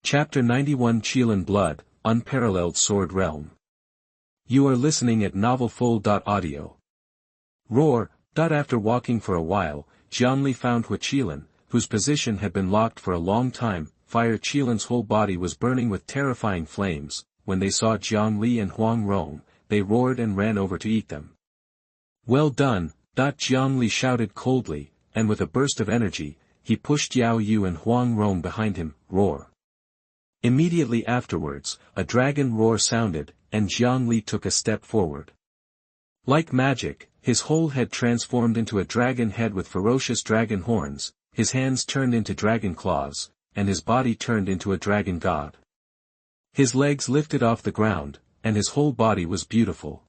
Chapter 91 Qilin Blood, Unparalleled Sword Realm. You are listening at novelfull.audio. Roar. After walking for a while, Jiang Li found Qilin, whose position had been locked for a long time. Fire Qilin's whole body was burning with terrifying flames. When they saw Jiang Li and Huang Rong, they roared and ran over to eat them. Well done, Jiang Li shouted coldly, and with a burst of energy, he pushed Yao Yu and Huang Rong behind him. Roar. Immediately afterwards, a dragon roar sounded, and Jiang Li took a step forward. Like magic, his whole head transformed into a dragon head with ferocious dragon horns, his hands turned into dragon claws, and his body turned into a dragon god. His legs lifted off the ground, and his whole body was beautiful.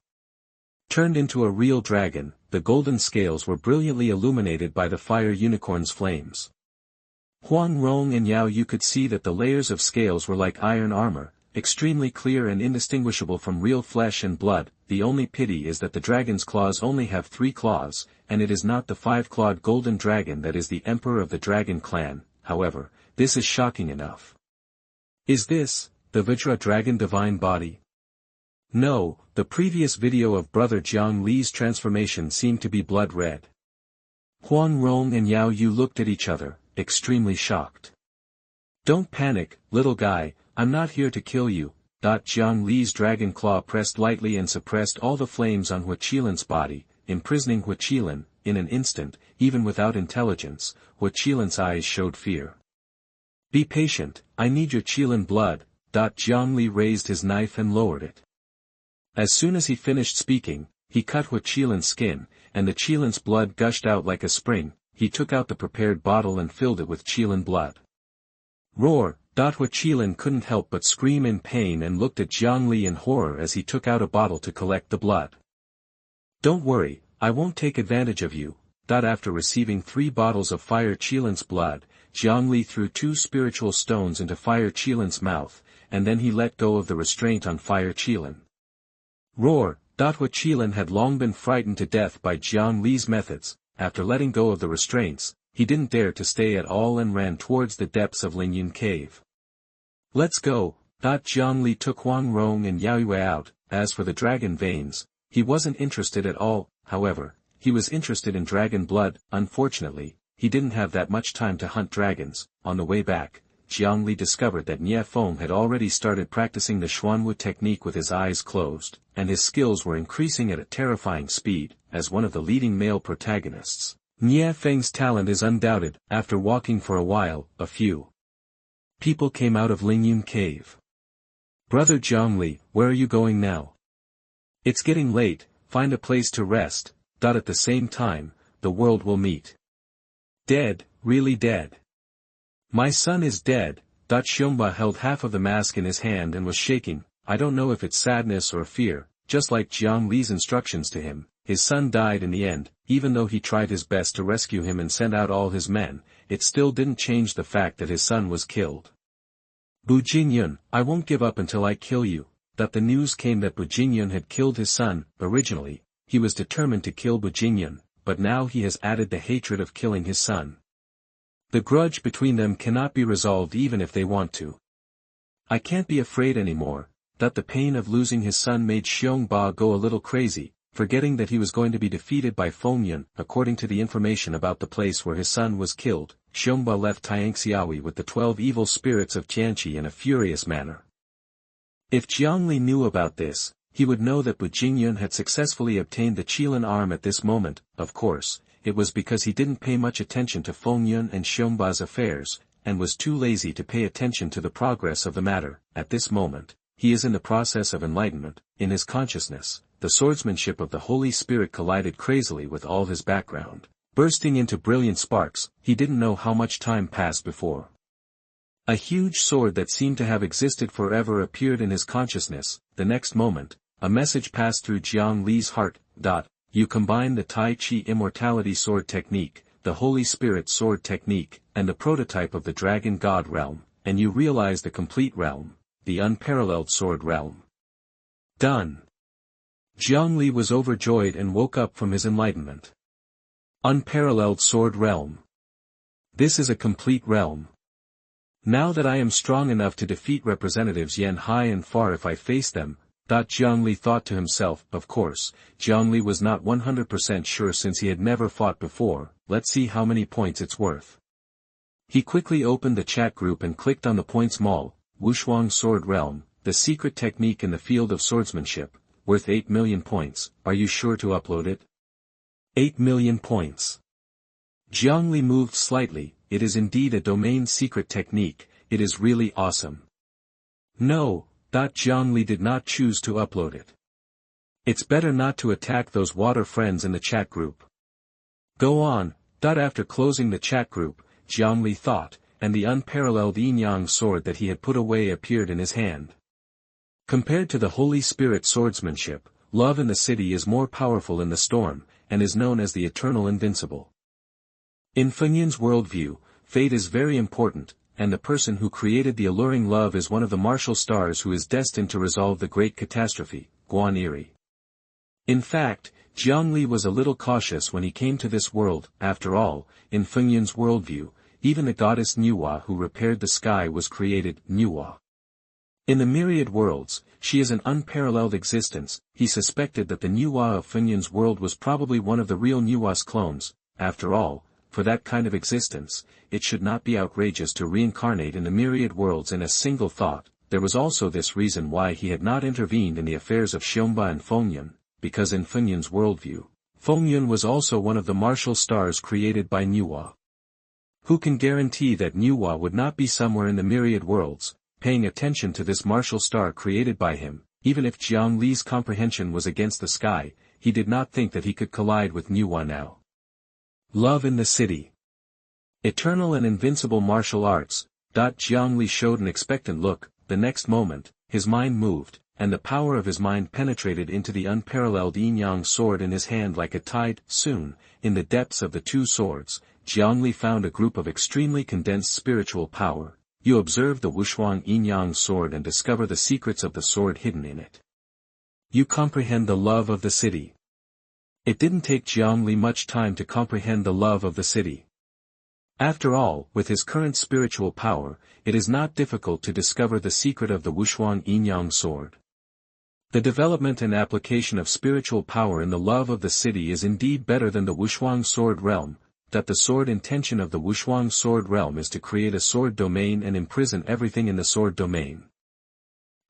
Turned into a real dragon, the golden scales were brilliantly illuminated by the fire unicorn's flames. Huang Rong and Yao Yu could see that the layers of scales were like iron armor, extremely clear and indistinguishable from real flesh and blood. The only pity is that the dragon's claws only have 3 claws, and it is not the 5-clawed golden dragon that is the emperor of the dragon clan. However, this is shocking enough. Is this the Vajra dragon divine body? No, the previous video of brother Jiang Li's transformation seemed to be blood red. Huang Rong and Yao Yu looked at each other, extremely shocked. Don't panic, little guy, I'm not here to kill you. Jiang Li's dragon claw pressed lightly and suppressed all the flames on Qilin's body, imprisoning Qilin. In an instant, even without intelligence, Qilin's eyes showed fear. Be patient, I need your Qilin blood. Jiang Li raised his knife and lowered it. As soon as he finished speaking, he cut Qilin's skin, and the Qilin's blood gushed out like a spring. He took out the prepared bottle and filled it with Qilin blood. Roar. Qilin couldn't help but scream in pain and looked at Jiang Li in horror as he took out a bottle to collect the blood. Don't worry, I won't take advantage of you. After receiving 3 bottles of Fire Qilin's blood, Jiang Li threw 2 spiritual stones into Fire Qilin's mouth, and then he let go of the restraint on Fire Qilin. Roar. Qilin had long been frightened to death by Jiang Li's methods. After letting go of the restraints, he didn't dare to stay at all and ran towards the depths of Lingyun Cave. Let's go. Jiang Li took Huang Rong and Yao Yu out. As for the dragon veins, he wasn't interested at all. However, he was interested in dragon blood. Unfortunately, he didn't have that much time to hunt dragons. On the way back, Jiang Li discovered that Nie Feng had already started practicing the Xuanwu technique with his eyes closed, and his skills were increasing at a terrifying speed. As one of the leading male protagonists, Nie Feng's talent is undoubted. After walking for a while, a few people came out of Lingyun Cave. Brother Jiang Li, where are you going now? It's getting late, find a place to rest. At the same time, the world will meet. Dead, really dead. My son is dead. Xiongba held half of the mask in his hand and was shaking. I don't know if it's sadness or fear, just like Jiang Li's instructions to him. His son died in the end. Even though he tried his best to rescue him and send out all his men, it still didn't change the fact that his son was killed. Bu Jingyun, I won't give up until I kill you. The news came that Bu Jingyun had killed his son. Originally, he was determined to kill Bu Jingyun, but now he has added the hatred of killing his son. The grudge between them cannot be resolved even if they want to. I can't be afraid anymore. The pain of losing his son made Xiongba go a little crazy, forgetting that he was going to be defeated by Fengyun. According to the information about the place where his son was killed, Xiongba left Taiangxiaoui with the 12 evil spirits of Tianqi in a furious manner. If Jiang Li knew about this, he would know that Bu Jingyun had successfully obtained the Qilin arm at this moment. Of course, it was because he didn't pay much attention to Fengyun and Xiongba's affairs, and was too lazy to pay attention to the progress of the matter. At this moment, he is in the process of enlightenment. In his consciousness, the swordsmanship of the Holy Spirit collided crazily with all his background, bursting into brilliant sparks. He didn't know how much time passed before a huge sword that seemed to have existed forever appeared in his consciousness. The next moment, a message passed through Jiang Li's heart. You combine the Tai Chi immortality sword technique, the Holy Spirit sword technique, and the prototype of the Dragon God realm, and you realize the complete realm, the unparalleled sword realm. Done. Jiang Li was overjoyed and woke up from his enlightenment. Unparalleled sword realm. This is a complete realm. Now that I am strong enough to defeat Representatives Yan Hai and Farr if I face them, Jiang Li thought to himself. Of course, Jiang Li was not 100% sure since he had never fought before. Let's see how many points it's worth. He quickly opened the chat group and clicked on the points mall. Wushuang Sword Realm, the secret technique in the field of swordsmanship, worth 8 million points. Are you sure to upload it? 8 million points. Jiang Li moved slightly. It is indeed a domain secret technique. It is really awesome. No, Jiang Li did not choose to upload it. It's better not to attack those water friends in the chat group. Go on. After closing the chat group, Jiang Li thought, and the unparalleled yin-yang sword that he had put away appeared in his hand. Compared to the Holy Spirit swordsmanship, love in the city is more powerful in the storm, and is known as the eternal invincible. In Fengyun's worldview, fate is very important, and the person who created the alluring love is one of the martial stars who is destined to resolve the great catastrophe, Guaniri. In fact, Jiang Li was a little cautious when he came to this world. After all, in Fengyun's worldview, even the goddess Nuwa who repaired the sky was created, Nuwa. In the myriad worlds, she is an unparalleled existence. He suspected that the Nuwa of Fengyun's world was probably one of the real Nuwa's clones. After all, for that kind of existence, it should not be outrageous to reincarnate in the myriad worlds in a single thought. There was also this reason why he had not intervened in the affairs of Xiongba and Fengyun, because in Fengyun's worldview, Fengyun was also one of the martial stars created by Nuwa. Who can guarantee that Nuwa would not be somewhere in the myriad worlds, paying attention to this martial star created by him? Even if Jiang Li's comprehension was against the sky, he did not think that he could collide with Nuwa now. Love in the city. Eternal and invincible martial arts. Jiang Li showed an expectant look. The next moment, his mind moved, and the power of his mind penetrated into the unparalleled yin-yang sword in his hand like a tide. Soon, in the depths of the two swords, Jiang Li found a group of extremely condensed spiritual power. You observe the Wushuang yin-yang sword and discover the secrets of the sword hidden in it. You comprehend the love of the city. It didn't take Jiang Li much time to comprehend the love of the city. After all, with his current spiritual power, it is not difficult to discover the secret of the Wushuang yin-yang sword. The development and application of spiritual power in the love of the city is indeed better than the Wushuang sword realm. The sword intention of the Wushuang sword realm is to create a sword domain and imprison everything in the sword domain.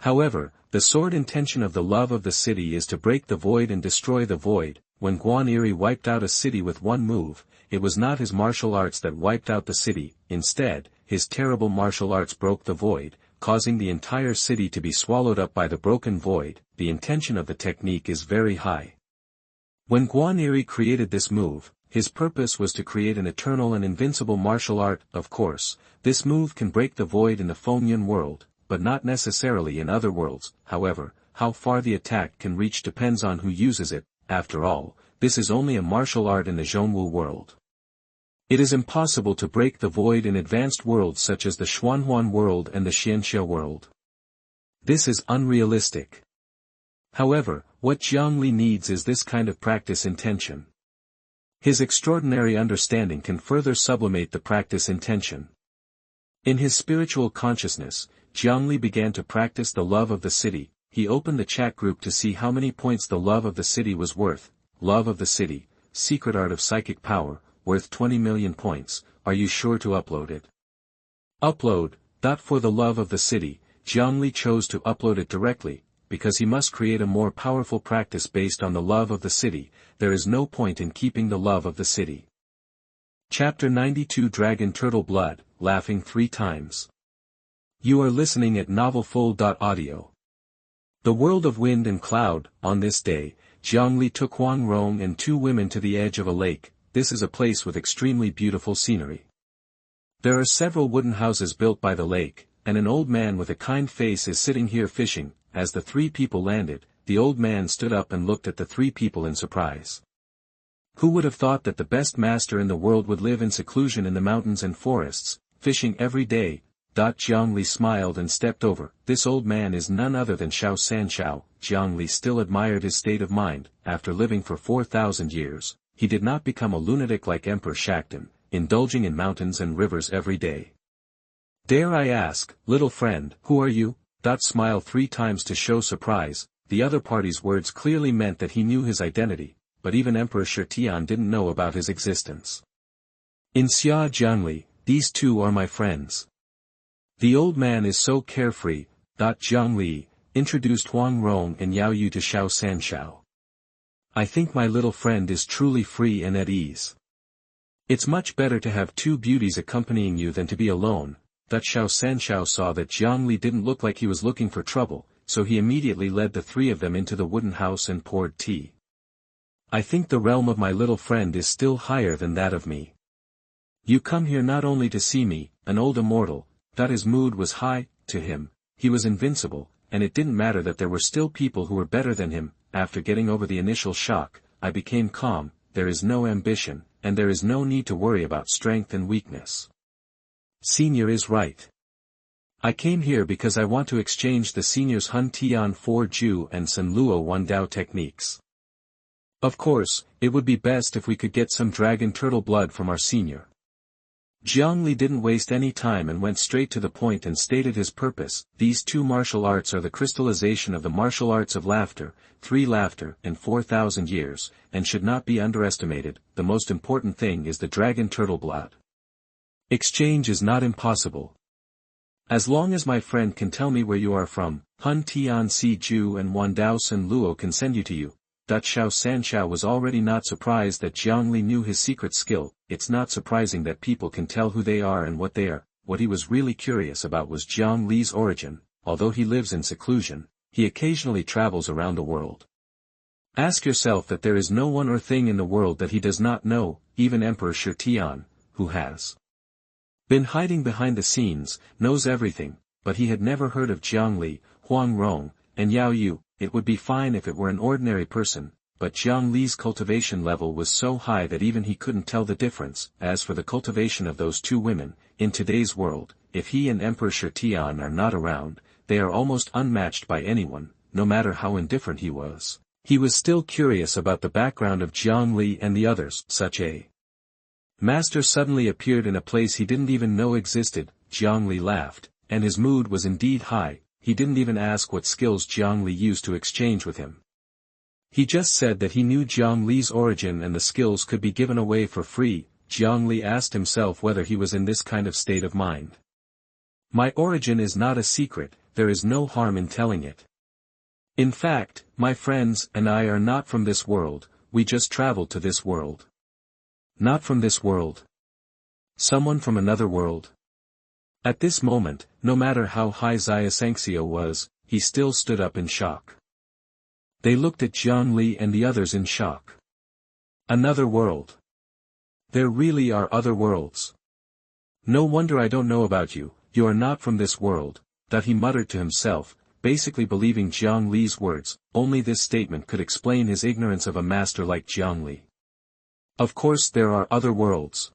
However, the sword intention of the love of the city is to break the void and destroy the void. When Guaniri wiped out a city with one move, it was not his martial arts that wiped out the city. Instead, his terrible martial arts broke the void, causing the entire city to be swallowed up by the broken void. The intention of the technique is very high. When Guaniri created this move, his purpose was to create an eternal and invincible martial art. Of course, this move can break the void in the Fengyun world, but not necessarily in other worlds. However, how far the attack can reach depends on who uses it. After all, this is only a martial art in the Zhongwu world. It is impossible to break the void in advanced worlds such as the Xuanhuan world and the Xianxia world. This is unrealistic. However, what Jiang Li needs is this kind of practice intention. His extraordinary understanding can further sublimate the practice intention. In his spiritual consciousness, Jiang Li began to practice the love of the city. He opened the chat group to see how many points the love of the city was worth. Love of the city, secret art of psychic power, worth 20 million points. Are you sure to upload it? Upload. For the love of the city, Jiang Li chose to upload it directly, because he must create a more powerful practice based on the love of the city. There is no point in keeping the love of the city. Chapter 92 Dragon Turtle Blood, laughing 3 times. You are listening at novelfull.audio. The world of wind and cloud. On this day, Jiang Li took Huang Rong and 2 women to the edge of a lake. This is a place with extremely beautiful scenery. There are several wooden houses built by the lake, and an old man with a kind face is sitting here fishing. As the 3 people landed, the old man stood up and looked at the 3 people in surprise. Who would have thought that the best master in the world would live in seclusion in the mountains and forests, fishing every day? Jiang Li smiled and stepped over. This old man is none other than Xiao Sanxiao. Jiang Li still admired his state of mind. After living for 4,000 years, he did not become a lunatic like Emperor Shakten, indulging in mountains and rivers every day. Dare I ask, little friend, who are you? Smile 3 times to show surprise. The other party's words clearly meant that he knew his identity, but even Emperor Xian didn't know about his existence. In Xia Jiang Li, these two are my friends. The old man is so carefree. Jiang Li introduced Huang Rong and Yao Yu to Xiao Sanxiao. I think my little friend is truly free and at ease. It's much better to have 2 beauties accompanying you than to be alone. Xiao Sanxiao saw that Jiang Li didn't look like he was looking for trouble, so he immediately led the 3 of them into the wooden house and poured tea. I think the realm of my little friend is still higher than that of me. You come here not only to see me, an old immortal. His mood was high. To him, he was invincible, and it didn't matter that there were still people who were better than him. After getting over the initial shock, I became calm. There is no ambition, and there is no need to worry about strength and weakness. Senior is right. I came here because I want to exchange the senior's Hun Tian 4 Ju and San Luo 1 Dao techniques. Of course, it would be best if we could get some dragon turtle blood from our senior. Jiang Li didn't waste any time and went straight to the point and stated his purpose. These 2 martial arts are the crystallization of the martial arts of laughter, 3 laughter in 4,000 years, and should not be underestimated. The most important thing is the dragon turtle blood. Exchange is not impossible. As long as my friend can tell me where you are from, Hun Tian Si Ju and Wan Dao San Luo can send you to you. Xiao Sanxiao was already not surprised that Jiang Li knew his secret skill. It's not surprising that people can tell who they are and what they are. What he was really curious about was Jiang Li's origin. Although he lives in seclusion, he occasionally travels around the world. Ask yourself that there is no one or thing in the world that he does not know. Even Emperor Xian, who has been hiding behind the scenes, knows everything, but he had never heard of Jiang Li, Huang Rong, and Yao Yu. It would be fine if it were an ordinary person, but Jiang Li's cultivation level was so high that even he couldn't tell the difference. As for the cultivation of those 2 women, in today's world, if he and Emperor Xian are not around, they are almost unmatched by anyone, no matter how indifferent he was. He was still curious about the background of Jiang Li and the others. Such a master suddenly appeared in a place he didn't even know existed. Jiang Li laughed, and his mood was indeed high. He didn't even ask what skills Jiang Li used to exchange with him. He just said that he knew Jiang Li's origin and the skills could be given away for free. Jiang Li asked himself whether he was in this kind of state of mind. My origin is not a secret, there is no harm in telling it. In fact, my friends and I are not from this world, we just traveled to this world. Not from this world. Someone from another world. At this moment, no matter how high Xiaosangxiao was, he still stood up in shock. They looked at Jiang Li and the others in shock. Another world. There really are other worlds. No wonder I don't know about you, you are not from this world, that he muttered to himself, basically believing Jiang Li's words. Only this statement could explain his ignorance of a master like Jiang Li. Of course there are other worlds.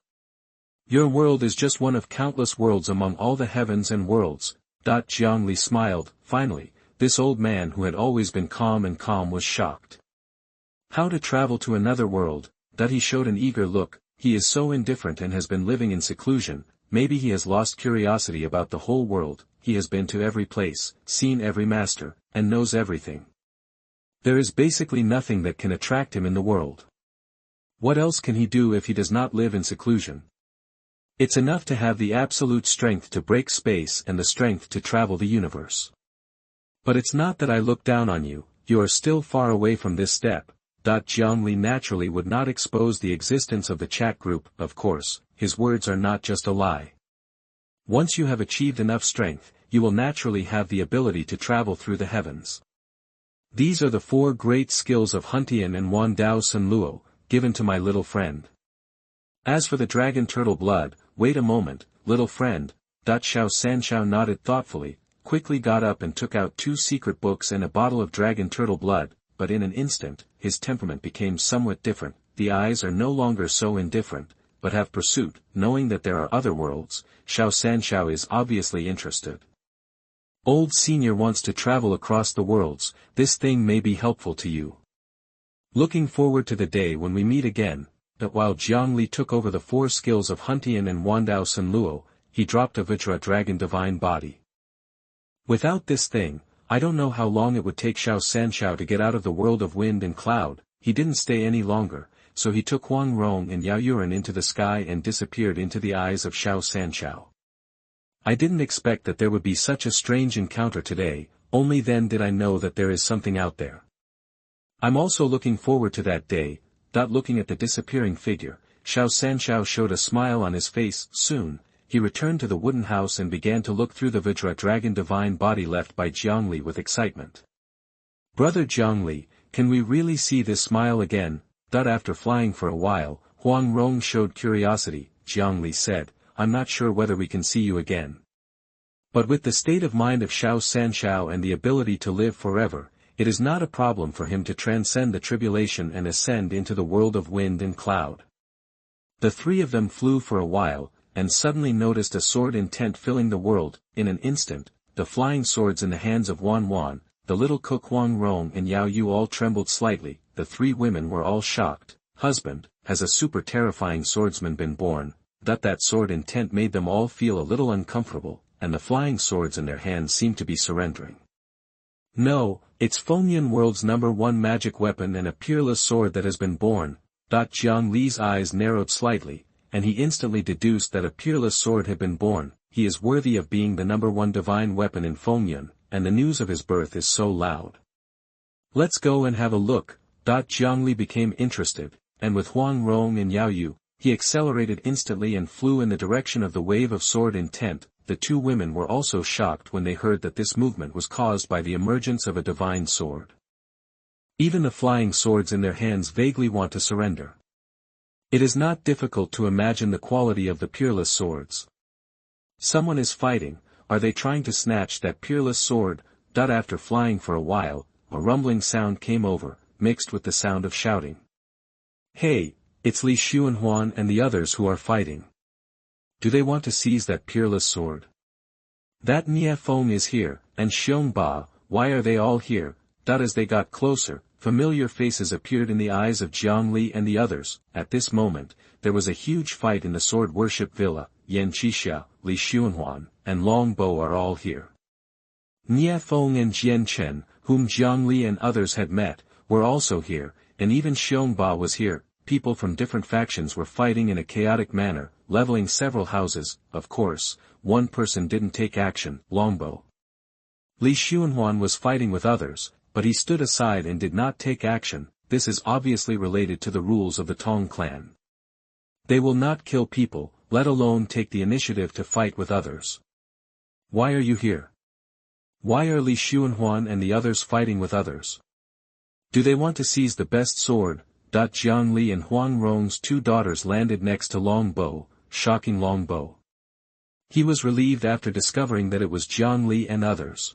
Your world is just one of countless worlds among all the heavens and worlds. Jiang Li smiled. Finally, this old man who had always been calm was shocked. How to travel to another world? He showed an eager look. He is so indifferent and has been living in seclusion. Maybe he has lost curiosity about the whole world. He has been to every place, seen every master, and knows everything. There is basically nothing that can attract him in the world. What else can he do if he does not live in seclusion? It's enough to have the absolute strength to break space and the strength to travel the universe. But it's not that I look down on you, you are still far away from this step. Jiang Li naturally would not expose the existence of the chat group. Of course, his words are not just a lie. Once you have achieved enough strength, you will naturally have the ability to travel through the heavens. These are the 4 great skills of Hun Tian and Wan Dao San Luo, given to my little friend. As for the dragon turtle blood, wait a moment, little friend. Xiao Sanxiao nodded thoughtfully, quickly got up and took out 2 secret books and a bottle of dragon turtle blood, but in an instant, his temperament became somewhat different. The eyes are no longer so indifferent, but have pursuit. Knowing that there are other worlds, Xiao Sanxiao is obviously interested. Old Senior wants to travel across the worlds, this thing may be helpful to you. Looking forward to the day when we meet again. But while Jiang Li took over the 4 skills of Hun Tian and Wan Dao San Luo, he dropped a Vajra dragon divine body. Without this thing, I don't know how long it would take Xiao Sanshao to get out of the world of wind and cloud. He didn't stay any longer, so he took Huang Rong and Yao Yuan into the sky and disappeared into the eyes of Xiao Sanshao. I didn't expect that there would be such a strange encounter today, only then did I know that there is something out there. I'm also looking forward to that day. Looking at the disappearing figure, Xiao Sanshao showed a smile on his face. Soon, he returned to the wooden house and began to look through the Vajra dragon divine body left by Jiang Li with excitement. Brother Jiang Li, can we really see this smile again? After flying for a while, Huang Rong showed curiosity. Jiang Li said, I'm not sure whether we can see you again. But with the state of mind of Xiao Sanshao and the ability to live forever, it is not a problem for him to transcend the tribulation and ascend into the world of wind and cloud. The three of them flew for a while, and suddenly noticed a sword intent filling the world. In an instant, the flying swords in the hands of Wan Wan, the little cook Huang Rong and Yao Yu all trembled slightly. The three women were all shocked. Husband, has a super terrifying swordsman been born? That sword intent made them all feel a little uncomfortable, and the flying swords in their hands seemed to be surrendering. No, it's Fengyun world's #1 magic weapon and a peerless sword that has been born. Jiang Li's eyes narrowed slightly, and he instantly deduced that a peerless sword had been born. He is worthy of being the #1 divine weapon in Fengyun, and the news of his birth is so loud. Let's go and have a look. Jiang Li became interested, and with Huang Rong and Yao Yu, he accelerated instantly and flew in the direction of the wave of sword intent. The two women were also shocked when they heard that this movement was caused by the emergence of a divine sword. Even the flying swords in their hands vaguely want to surrender. It is not difficult to imagine the quality of the peerless swords. Someone is fighting. Are they trying to snatch that peerless sword? After flying for a while, a rumbling sound came over, mixed with the sound of shouting. Hey, it's Li Xuanhuan and the others who are fighting. Do they want to seize that peerless sword? That Nie Feng is here, and Xiong Ba, why are they all here? As they got closer, familiar faces appeared in the eyes of Jiang Li and the others. At this moment, there was a huge fight in the sword worship villa. Yan Qixia, Li Xuanhuan, and Long Bo are all here. Nie Feng and Jian Chen, whom Jiang Li and others had met, were also here, and even Xiong Ba was here. People from different factions were fighting in a chaotic manner, leveling several houses. Of course, one person didn't take action, Longbo. Li Xuanhuan was fighting with others, but he stood aside and did not take action. This is obviously related to the rules of the Tong clan. They will not kill people, let alone take the initiative to fight with others. Why are you here? Why are Li Xuanhuan and the others fighting with others? Do they want to seize the best sword? Jiang Li and Huang Rong's two daughters landed next to Long Bo, shocking Long Bo. He was relieved after discovering that it was Jiang Li and others.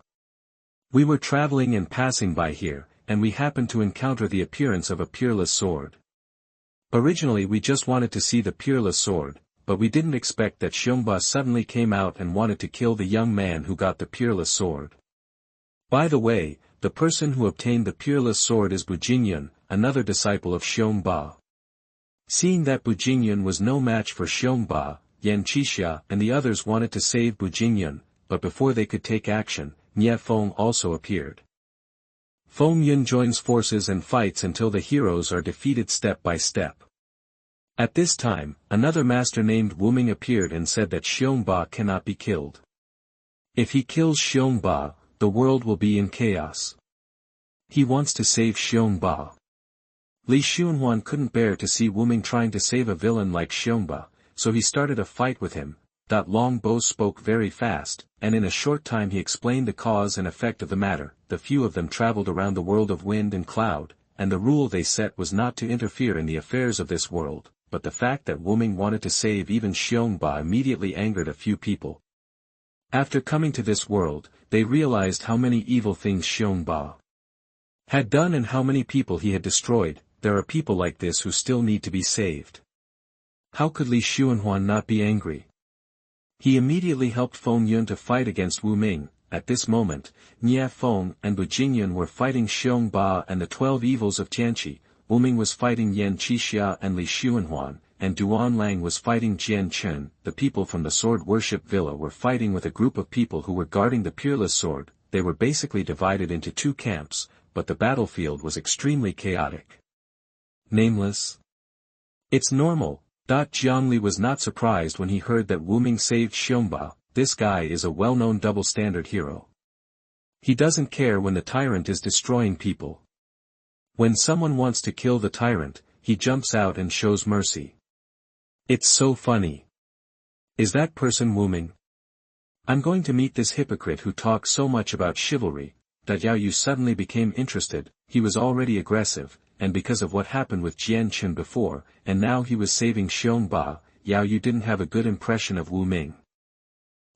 We were traveling and passing by here, and we happened to encounter the appearance of a peerless sword. Originally we just wanted to see the peerless sword, but we didn't expect that Xiongba suddenly came out and wanted to kill the young man who got the peerless sword. By the way, the person who obtained the peerless sword is Bu Jingyun, another disciple of Xiongba. Seeing that Bu Jingyun was no match for Xiongba, Yan Qixia and the others wanted to save Bu Jingyun, but before they could take action, Nie Feng also appeared. Feng Yun joins forces and fights until the heroes are defeated step by step. At this time, another master named Wu Ming appeared and said that Xiongba cannot be killed. If he kills Xiongba, the world will be in chaos. He wants to save Xiongba. Li Xuanhuan couldn't bear to see Wu Ming trying to save a villain like Xiongba, so he started a fight with him. Long Bo spoke very fast, and in a short time he explained the cause and effect of the matter. The few of them traveled around the world of wind and cloud, and the rule they set was not to interfere in the affairs of this world, but the fact that Wu Ming wanted to save even Xiongba immediately angered a few people. After coming to this world, they realized how many evil things Xiongba had done and how many people he had destroyed. There are people like this who still need to be saved. How could Li Xuanhuan not be angry? He immediately helped Feng Yun to fight against Wu Ming. At this moment, Nie Feng and Bu Jingyun were fighting Xiongba and the 12 evils of Tianqi. Wu Ming was fighting Yan Qixia and Li Xuanhuan, and Duan Lang was fighting Jian Chen. The people from the sword worship villa were fighting with a group of people who were guarding the peerless sword. They were basically divided into two camps, but the battlefield was extremely chaotic. Nameless? It's normal. Jiang Li was not surprised when he heard that Wu Ming saved Xiongba. This guy is a well-known double-standard hero. He doesn't care when the tyrant is destroying people. When someone wants to kill the tyrant, he jumps out and shows mercy. It's so funny. Is that person Wu Ming? I'm going to meet this hypocrite who talks so much about chivalry. Yao Yu suddenly became interested. He was already aggressive, and because of what happened with Jian Chen before, and now he was saving Xiongba, Yao Yu didn't have a good impression of Wu Ming.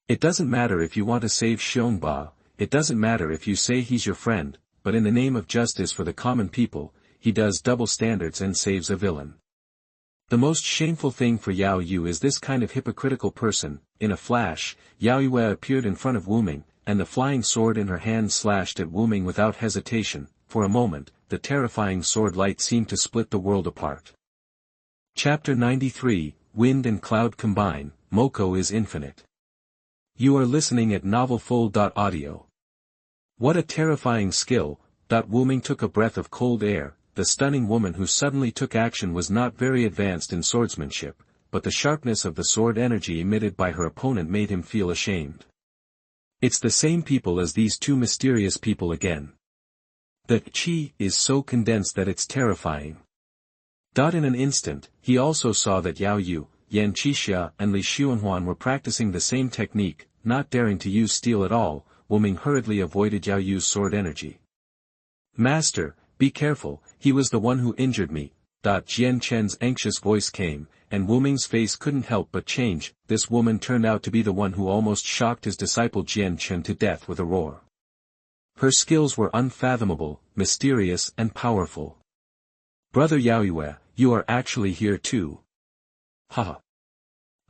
It doesn't matter if you want to save Xiongba, it doesn't matter if you say he's your friend, but in the name of justice for the common people, he does double standards and saves a villain. The most shameful thing for Yao Yu is this kind of hypocritical person. In a flash, Yao Yu appeared in front of Wu Ming, and the flying sword in her hand slashed at Wu Ming without hesitation. For a moment, the terrifying sword light seemed to split the world apart. Chapter 93, Wind and Cloud Combine, Moko is Infinite. You are listening at novelfull.audio. What a terrifying skill. Wu Ming took a breath of cold air. The stunning woman who suddenly took action was not very advanced in swordsmanship, but the sharpness of the sword energy emitted by her opponent made him feel ashamed. It's the same people as these two mysterious people again. The chi is so condensed that it's terrifying. In an instant, he also saw that Yao Yu, Yan Qixia and Li Xuanhuan were practicing the same technique. Not daring to use steel at all, Wu Ming hurriedly avoided Yao Yu's sword energy. Master, be careful, he was the one who injured me. Jian Chen's anxious voice came, and Wu Ming's face couldn't help but change. This woman turned out to be the one who almost shocked his disciple Jian Chen to death with a roar. Her skills were unfathomable, mysterious and powerful. Brother Yao Yue, you are actually here too. Haha.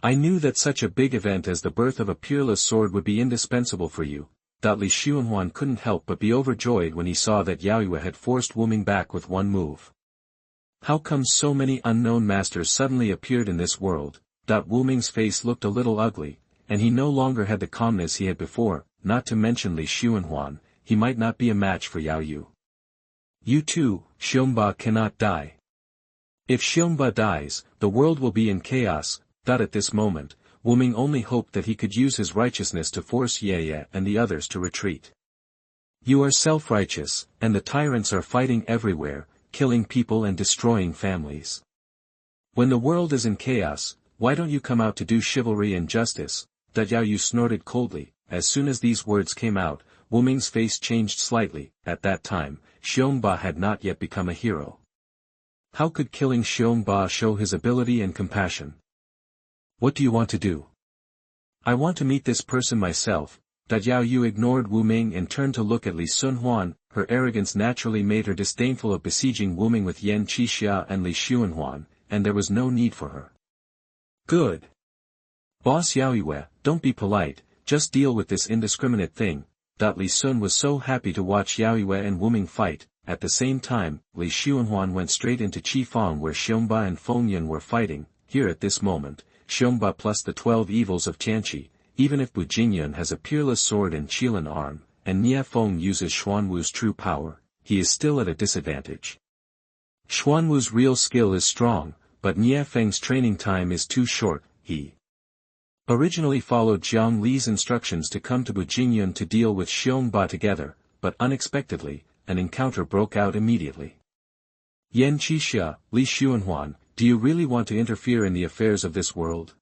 I knew that such a big event as the birth of a peerless sword would be indispensable for you. Li Xuanhuan couldn't help but be overjoyed when he saw that Yao Yue had forced Wu Ming back with one move. How come so many unknown masters suddenly appeared in this world? Wu Ming's face looked a little ugly, and he no longer had the calmness he had before. Not to mention Li Xuanhuan, he might not be a match for Yao Yu. You too, Xiongba cannot die. If Xiongba dies, the world will be in chaos. At this moment, Wu Ming only hoped that he could use his righteousness to force Ye and the others to retreat. You are self-righteous, and the tyrants are fighting everywhere, killing people and destroying families. When the world is in chaos, why don't you come out to do chivalry and justice? Yao Yu snorted coldly. As soon as these words came out, Wu Ming's face changed slightly. At that time, Xiongba had not yet become a hero. How could killing Xiongba show his ability and compassion? What do you want to do? I want to meet this person myself. Yao Yu ignored Wu Ming and turned to look at Li Xuanhuan. Her arrogance naturally made her disdainful of besieging Wu Ming with Yan Qixia and Li Xuanhuan, and there was no need for her. Good. Boss Yao Yue, don't be polite, just deal with this indiscriminate thing. Li Sun was so happy to watch Yao Yue and Wu Ming fight. At the same time, Li Xuanhuan went straight into Qifeng where Xiongba and Fengyun were fighting. Here at this moment, Xiongba plus the 12 evils of Tianqi, even if Bu Jingyun has a peerless sword and Qilin arm, and Nie Feng uses Xuanwu's true power, he is still at a disadvantage. Xuanwu's real skill is strong, but Nie Feng's training time is too short. He originally followed Jiang Li's instructions to come to Bu Jingyun to deal with Xiongba together, but unexpectedly, an encounter broke out immediately. Yan Qixia, Li Xuanhuan, do you really want to interfere in the affairs of this world?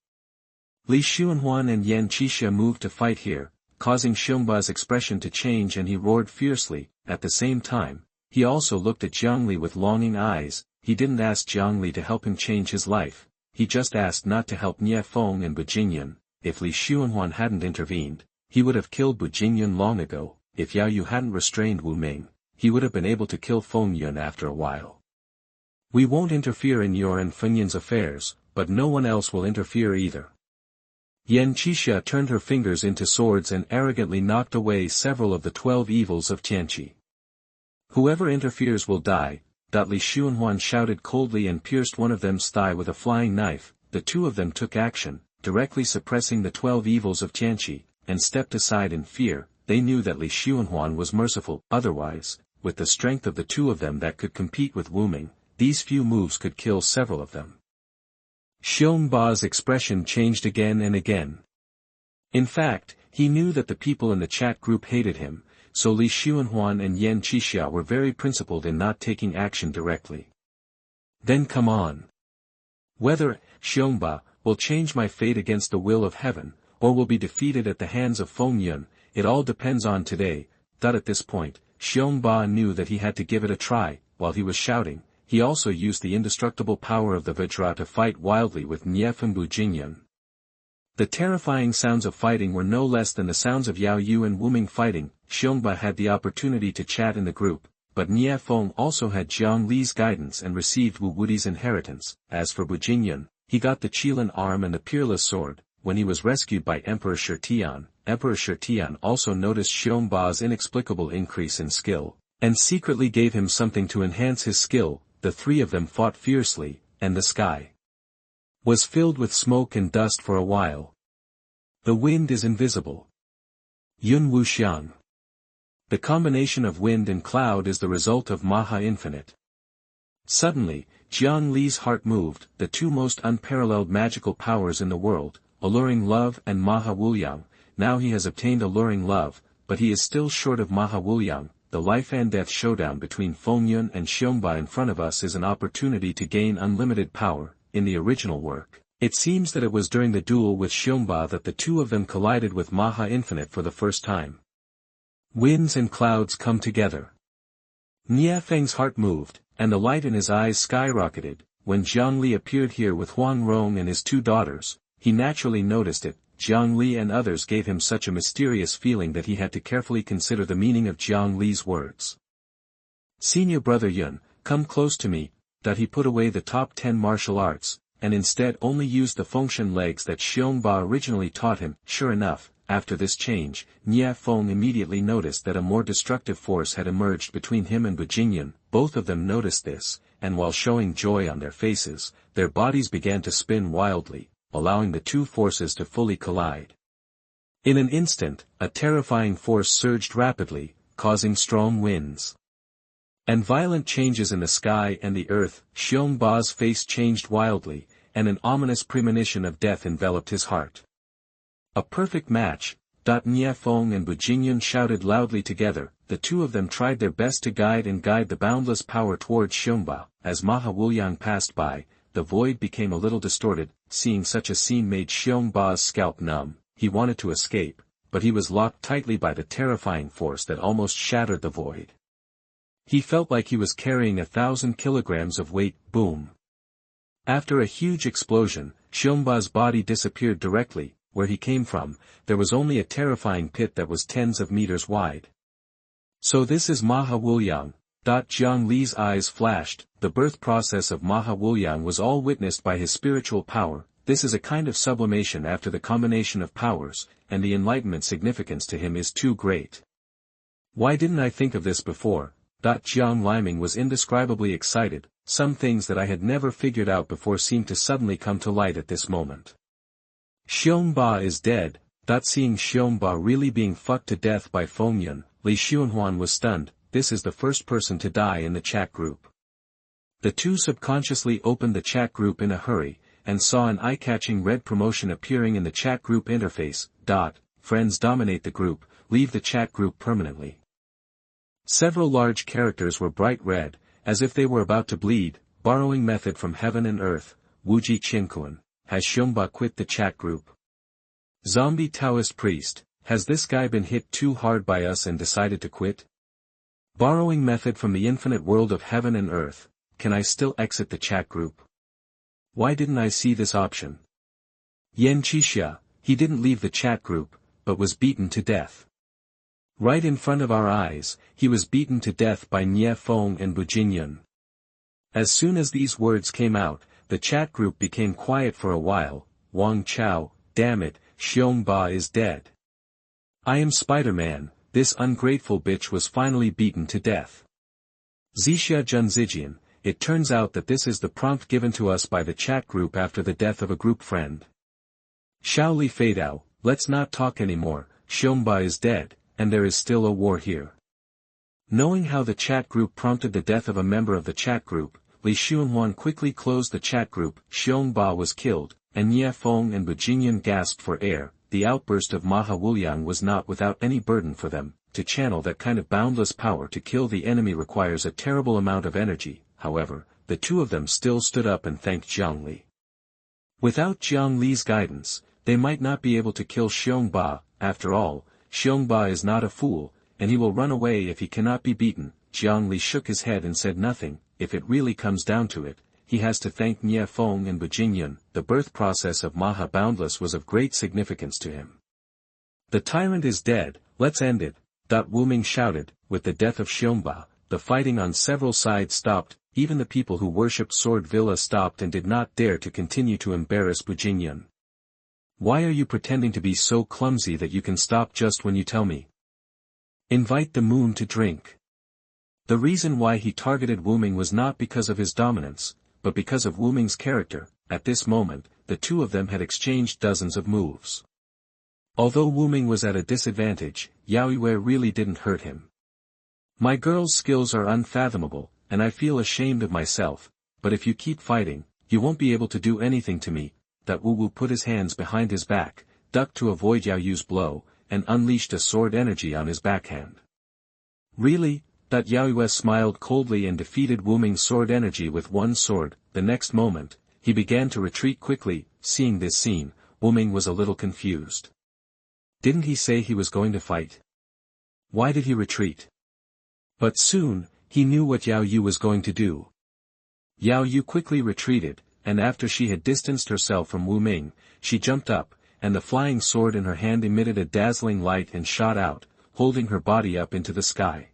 Li Xuanhuan and Yan Qixia moved to fight here, causing Xiongba's expression to change, and he roared fiercely. At the same time, he also looked at Jiang Li with longing eyes. He didn't ask Jiang Li to help him change his life, he just asked not to help Nie Feng and Bu Jingyun. If Li Xuanhuan hadn't intervened, he would have killed Bu Jingyun long ago. If Yao Yu hadn't restrained Wu Ming, he would have been able to kill Fengyun after a while. We won't interfere in your and Fengyun's affairs, but no one else will interfere either. Yan Qixia turned her fingers into swords and arrogantly knocked away several of the 12 evils of Tianqi. Whoever interferes will die. Li Xuanhuan shouted coldly and pierced one of them's thigh with a flying knife. The two of them took action, directly suppressing the 12 evils of Tianqi, and stepped aside in fear. They knew that Li Xuanhuan was merciful, otherwise, with the strength of the two of them that could compete with Wu Ming, these few moves could kill several of them. Xiong Ba's expression changed again and again. In fact, he knew that the people in the chat group hated him, so Li Xuanhuan and Yan Qixia were very principled in not taking action directly. Then come on. Whether, Xiongba, will change my fate against the will of heaven, or will be defeated at the hands of Feng Yun, it all depends on today. At this point, Xiongba knew that he had to give it a try. While he was shouting, he also used the indestructible power of the Vajra to fight wildly with Nief and Bu Jingyun. The terrifying sounds of fighting were no less than the sounds of Yao Yu and Wu Ming fighting. Xiongba had the opportunity to chat in the group, but Niefeng also had Jiang Li's guidance and received Wu Wudi's inheritance. As for Bu Jingyun, he got the Qilin arm and the peerless sword. When he was rescued by Emperor Shitian also noticed Xiongba's inexplicable increase in skill, and secretly gave him something to enhance his skill. The three of them fought fiercely, and the sky was filled with smoke and dust for a while. The wind is invisible. Yun Wu Xiang. The combination of wind and cloud is the result of Maha Infinite. Suddenly, Jiang Li's heart moved. The two most unparalleled magical powers in the world, Alluring Love and Maha Wuliang. Now he has obtained Alluring Love, but he is still short of Maha Wuliang. The life and death showdown between Feng Yun and Xiongba in front of us is an opportunity to gain unlimited power. In the original work, it seems that it was during the duel with Xiongba that the two of them collided with Maha Infinite for the first time. Winds and clouds come together. Niefeng's heart moved, and the light in his eyes skyrocketed. When Jiang Li appeared here with Huang Rong and his two daughters, he naturally noticed it. Jiang Li and others gave him such a mysterious feeling that he had to carefully consider the meaning of Jiang Li's words. Senior brother Yun, come close to me. He put away the top 10 martial arts, and instead only used the Fengshen legs that Xiongba originally taught him. Sure enough, after this change, Niefeng immediately noticed that a more destructive force had emerged between him and Bu Jingyun. Both of them noticed this, and while showing joy on their faces, their bodies began to spin wildly, allowing the two forces to fully collide. In an instant, a terrifying force surged rapidly, causing strong winds and violent changes in the sky and the earth. Xiongba's face changed wildly, and an ominous premonition of death enveloped his heart. A perfect match. Niefeng and Bu Jingyun shouted loudly together. The two of them tried their best to guide the boundless power towards Xiongba. As Maha Wuliang passed by, the void became a little distorted. Seeing such a scene made Xiongba's scalp numb. He wanted to escape, but he was locked tightly by the terrifying force that almost shattered the void. He felt like he was carrying 1,000 kilograms of weight. Boom. After a huge explosion, Xiongba's body disappeared directly. Where he came from, there was only a terrifying pit that was tens of meters wide. So this is Maha Wuliang. Jiang Li's eyes flashed. The birth process of Maha Wuliang was all witnessed by his spiritual power. This is a kind of sublimation after the combination of powers, and the enlightenment significance to him is too great. Why didn't I think of this before? Jiang Liming was indescribably excited. Some things that I had never figured out before seemed to suddenly come to light at this moment. Xiongba is dead. Seeing Xiongba really being fucked to death by Feng Yun, Li Xuanhuan was stunned. This is the first person to die in the chat group. The two subconsciously opened the chat group in a hurry, and saw an eye-catching red promotion appearing in the chat group interface. Friends dominate the group, leave the chat group permanently. Several large characters were bright red, as if they were about to bleed. Borrowing method from heaven and earth. Wuji Qinkuan. Has Xiongba quit the chat group? Zombie Taoist priest. Has this guy been hit too hard by us and decided to quit? Borrowing method from the infinite world of heaven and earth. Can I still exit the chat group? Why didn't I see this option? Yan Qixia. He didn't leave the chat group, but was beaten to death. Right in front of our eyes, he was beaten to death by Niefeng and Bu Jingyun. As soon as these words came out, the chat group became quiet for a while. Wang Chao, damn it, Xiongba is dead. I am Spider-Man. This ungrateful bitch was finally beaten to death. Zixia Junzijian, it turns out that this is the prompt given to us by the chat group after the death of a group friend. Xiao Li Feidao, let's not talk anymore, Xiongba is dead, and there is still a war here. Knowing how the chat group prompted the death of a member of the chat group, Li Xuanhuan quickly closed the chat group. Xiongba was killed, and Ye Feng and Bujinyan gasped for air. The outburst of Maha Wuliang was not without any burden for them. To channel that kind of boundless power to kill the enemy requires a terrible amount of energy. However, the two of them still stood up and thanked Jiang Li. Without Jiang Li's guidance, they might not be able to kill Xiongba. After all, Xiongba is not a fool, and he will run away if he cannot be beaten. Jiang Li shook his head and said nothing. If it really comes down to it, he has to thank Nye Feng and Bujinyan. The birth process of Maha Boundless was of great significance to him. The tyrant is dead, let's end it. Wu Ming shouted. With the death of Xiongba, the fighting on several sides stopped. Even the people who worshipped Sword Villa stopped and did not dare to continue to embarrass Bujinyan. Why are you pretending to be so clumsy that you can stop just when you tell me? Invite the moon to drink. The reason why he targeted Wu Ming was not because of his dominance, but because of Wu Ming's character. At this moment, the two of them had exchanged dozens of moves. Although Wu Ming was at a disadvantage, Yao Yue really didn't hurt him. My girl's skills are unfathomable, and I feel ashamed of myself, but if you keep fighting, you won't be able to do anything to me. That Wu Wu put his hands behind his back, ducked to avoid Yao Yu's blow, and unleashed a sword energy on his backhand. Really? That Yao Yue smiled coldly and defeated Wu Ming's sword energy with one sword. The next moment, he began to retreat quickly. Seeing this scene, Wu Ming was a little confused. Didn't he say he was going to fight? Why did he retreat? But soon, he knew what Yao Yu was going to do. Yao Yu quickly retreated, and after she had distanced herself from Wu Ming, she jumped up, and the flying sword in her hand emitted a dazzling light and shot out, holding her body up into the sky.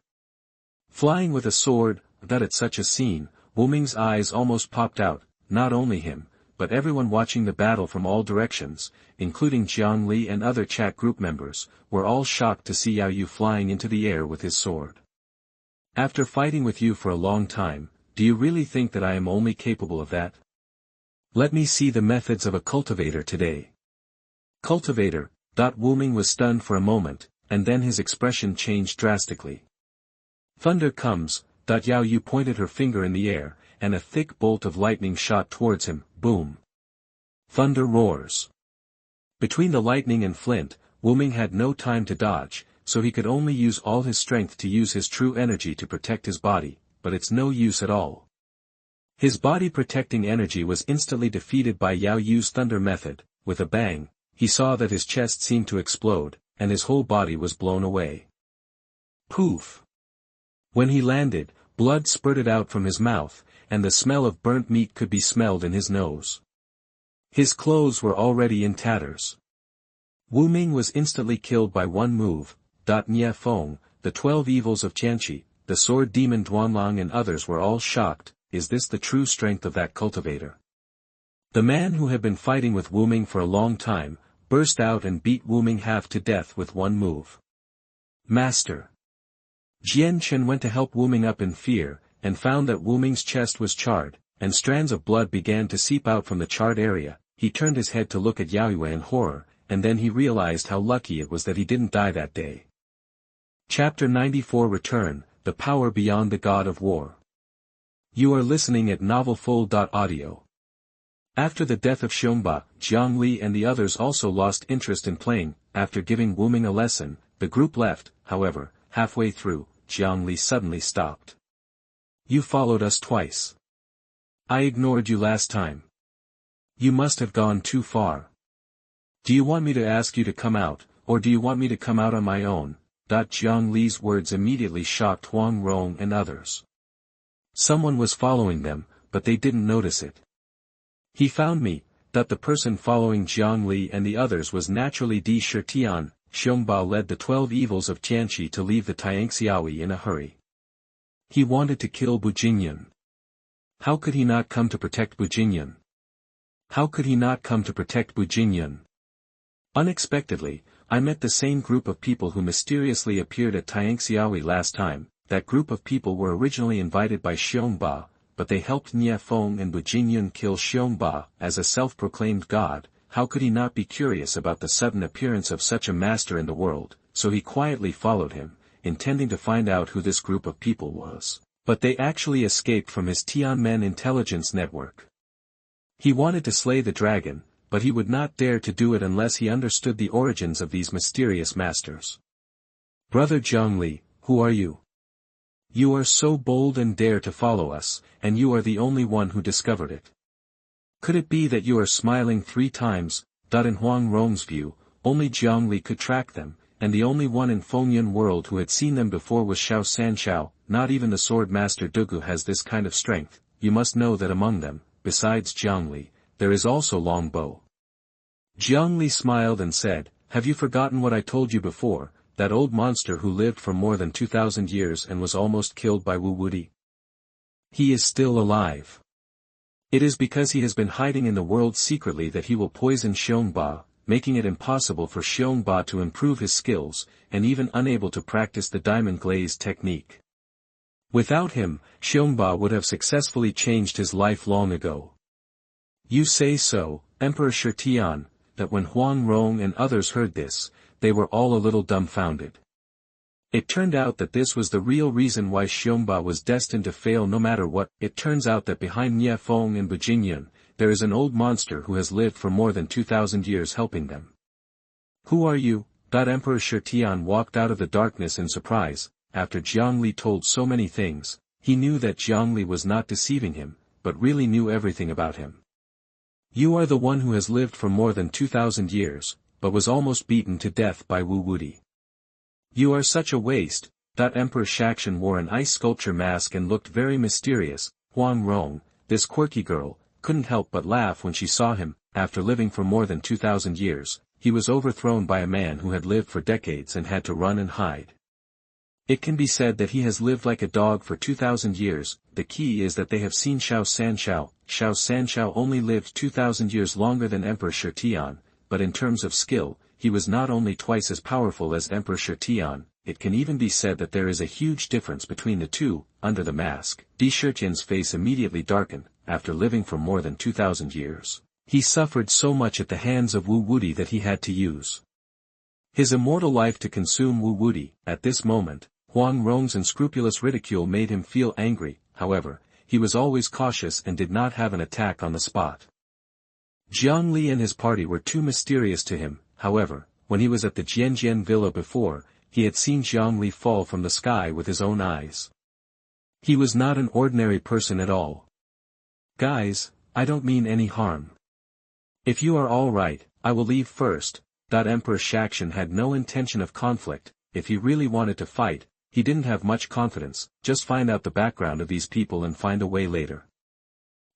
Flying with a sword, that at such a scene, Wu Ming's eyes almost popped out. Not only him, but everyone watching the battle from all directions, including Jiang Li and other chat group members, were all shocked to see Yao Yu flying into the air with his sword. After fighting with you for a long time, do you really think that I am only capable of that? Let me see the methods of a cultivator today. Cultivator. Wu Ming was stunned for a moment, and then his expression changed drastically. Thunder comes. Yao Yu pointed her finger in the air, and a thick bolt of lightning shot towards him. Boom. Thunder roars. Between the lightning and flint, Wu Ming had no time to dodge, so he could only use all his strength to use his true energy to protect his body, but it's no use at all. His body-protecting energy was instantly defeated by Yao Yu's thunder method. With a bang, he saw that his chest seemed to explode, and his whole body was blown away. Poof! When he landed, blood spurted out from his mouth, and the smell of burnt meat could be smelled in his nose. His clothes were already in tatters. Wu Ming was instantly killed by one move. Nye Feng, the 12 evils of Tianqi, the sword demon Duanlang and others were all shocked. Is this the true strength of that cultivator? The man who had been fighting with Wu Ming for a long time, burst out and beat Wu Ming half to death with one move. Master. Jian Chen went to help Wu Ming up in fear, and found that Wu Ming's chest was charred, and strands of blood began to seep out from the charred area. He turned his head to look at Yao Yue in horror, and then he realized how lucky it was that he didn't die that day. Chapter 94 Return, The Power Beyond the God of War. You are listening at novelfull.audio. After the death of Xiongba, Jiang Li and the others also lost interest in playing. After giving Wu Ming a lesson, the group left. However, halfway through, Jiang Li suddenly stopped. You followed us twice. I ignored you last time. You must have gone too far. Do you want me to ask you to come out, or do you want me to come out on my own? Jiang Li's words immediately shocked Huang Rong and others. Someone was following them, but they didn't notice it. He found me. The person following Jiang Li and the others was naturally Di Shitian. Xiongba led the 12 evils of Tianqi to leave the Tianxiaoyi in a hurry. He wanted to kill Bujinyan. How could he not come to protect Bujinyan? How could he not come to protect Bujinyan? Unexpectedly, I met the same group of people who mysteriously appeared at Tianxiaoyi last time. that group of people were originally invited by Xiongba, but they helped Niefeng and Bujingyun kill Xiongba. As a self-proclaimed god, how could he not be curious about the sudden appearance of such a master in the world? So he quietly followed him, intending to find out who this group of people was. But they actually escaped from his Tianmen intelligence network. He wanted to slay the dragon, but he would not dare to do it unless he understood the origins of these mysterious masters. Brother Jiang Li, who are you? You are so bold and dare to follow us, and you are the only one who discovered it. Could it be that you are smiling 3 times? In Huang Rong's view, only Jiang Li could track them, and the only one in Fengyun world who had seen them before was Xiao Sanxiao. Not even the sword master Dugu has this kind of strength. You must know that among them, besides Jiang Li, there is also Long Bo. Jiang Li smiled and said, have you forgotten what I told you before, that old monster who lived for more than 2,000 years and was almost killed by Wu Wudi? He is still alive. It is because he has been hiding in the world secretly that he will poison Xiongba, making it impossible for Xiongba to improve his skills, and even unable to practice the diamond glaze technique. Without him, Xiongba would have successfully changed his life long ago. You say so, Emperor Shitian. That when Huang Rong and others heard this, they were all a little dumbfounded. It turned out that this was the real reason why Xiongba was destined to fail no matter what. It turns out that behind Niefeng and Bujingyun, there is an old monster who has lived for more than 2,000 years helping them. Who are you? Emperor Shitian walked out of the darkness in surprise. After Jiang Li told so many things, he knew that Jiang Li was not deceiving him, but really knew everything about him. You are the one who has lived for more than 2,000 years, but was almost beaten to death by Wu Wudi. You are such a waste. Emperor Shakshan wore an ice sculpture mask and looked very mysterious. Huang Rong, this quirky girl, couldn't help but laugh when she saw him. After living for more than 2,000 years, he was overthrown by a man who had lived for decades and had to run and hide. It can be said that he has lived like a dog for 2,000 years. The key is that they have seen Xiao Sanxiao. Xiao Sanxiao only lived 2,000 years longer than Emperor Shitian, but in terms of skill, he was not only twice as powerful as Emperor Shitian. It can even be said that there is a huge difference between the two. Under the mask, Shitian's face immediately darkened. After living for more than 2,000 years, he suffered so much at the hands of Wu Wudi that he had to use his immortal life to consume Wu Wudi. At this moment, Huang Rong's unscrupulous ridicule made him feel angry. However, he was always cautious and did not have an attack on the spot. Jiang Li and his party were too mysterious to him. However, when he was at the Jianjian villa before, he had seen Jiang Li fall from the sky with his own eyes. He was not an ordinary person at all. Guys, I don't mean any harm. If you are all right, I will leave first. Emperor Shakshan had no intention of conflict. If he really wanted to fight, he didn't have much confidence. Just find out the background of these people and find a way later.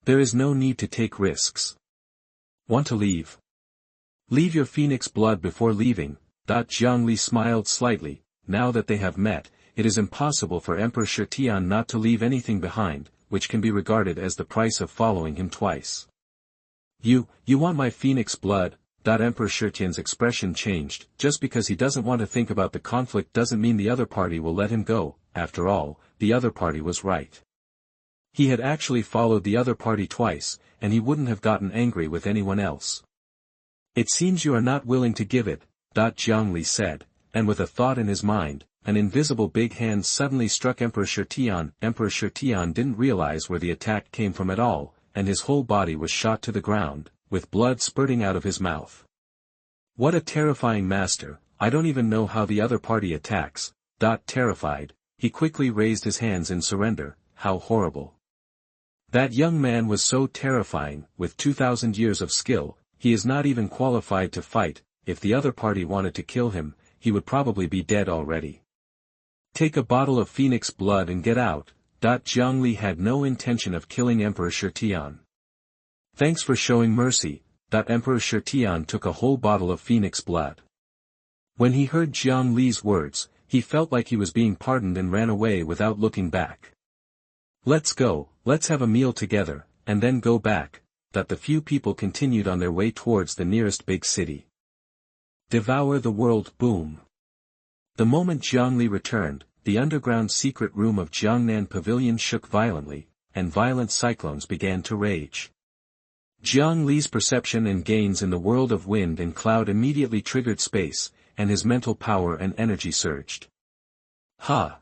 There is no need to take risks. Want to leave? Leave your phoenix blood before leaving. Jiang Li smiled slightly. Now that they have met, it is impossible for Emperor Shitian not to leave anything behind, which can be regarded as the price of following him twice. You want my phoenix blood? Emperor Shitian's expression changed. Just because he doesn't want to think about the conflict doesn't mean the other party will let him go. After all, the other party was right. He had actually followed the other party twice, and he wouldn't have gotten angry with anyone else. It seems you are not willing to give it, Jiang Li said, and with a thought in his mind, an invisible big hand suddenly struck Emperor Shitian. Emperor Shitian didn't realize where the attack came from at all, and his whole body was shot to the ground, with blood spurting out of his mouth. What a terrifying master. I don't even know how the other party attacks. Terrified, he quickly raised his hands in surrender. How horrible. That young man was so terrifying. With 2,000 years of skill, he is not even qualified to fight. If the other party wanted to kill him, he would probably be dead already. Take a bottle of phoenix blood and get out. Jiang Li had no intention of killing Emperor Shitian. Thanks for showing mercy. Emperor Shitian took a whole bottle of phoenix blood. When he heard Jiang Li's words, he felt like he was being pardoned and ran away without looking back. Let's go, let's have a meal together, and then go back. The few people continued on their way towards the nearest big city. Devour the world. Boom. The moment Jiang Li returned, the underground secret room of Jiangnan Pavilion shook violently, and violent cyclones began to rage. Jiang Li's perception and gains in the world of wind and cloud immediately triggered space, and his mental power and energy surged. Ha!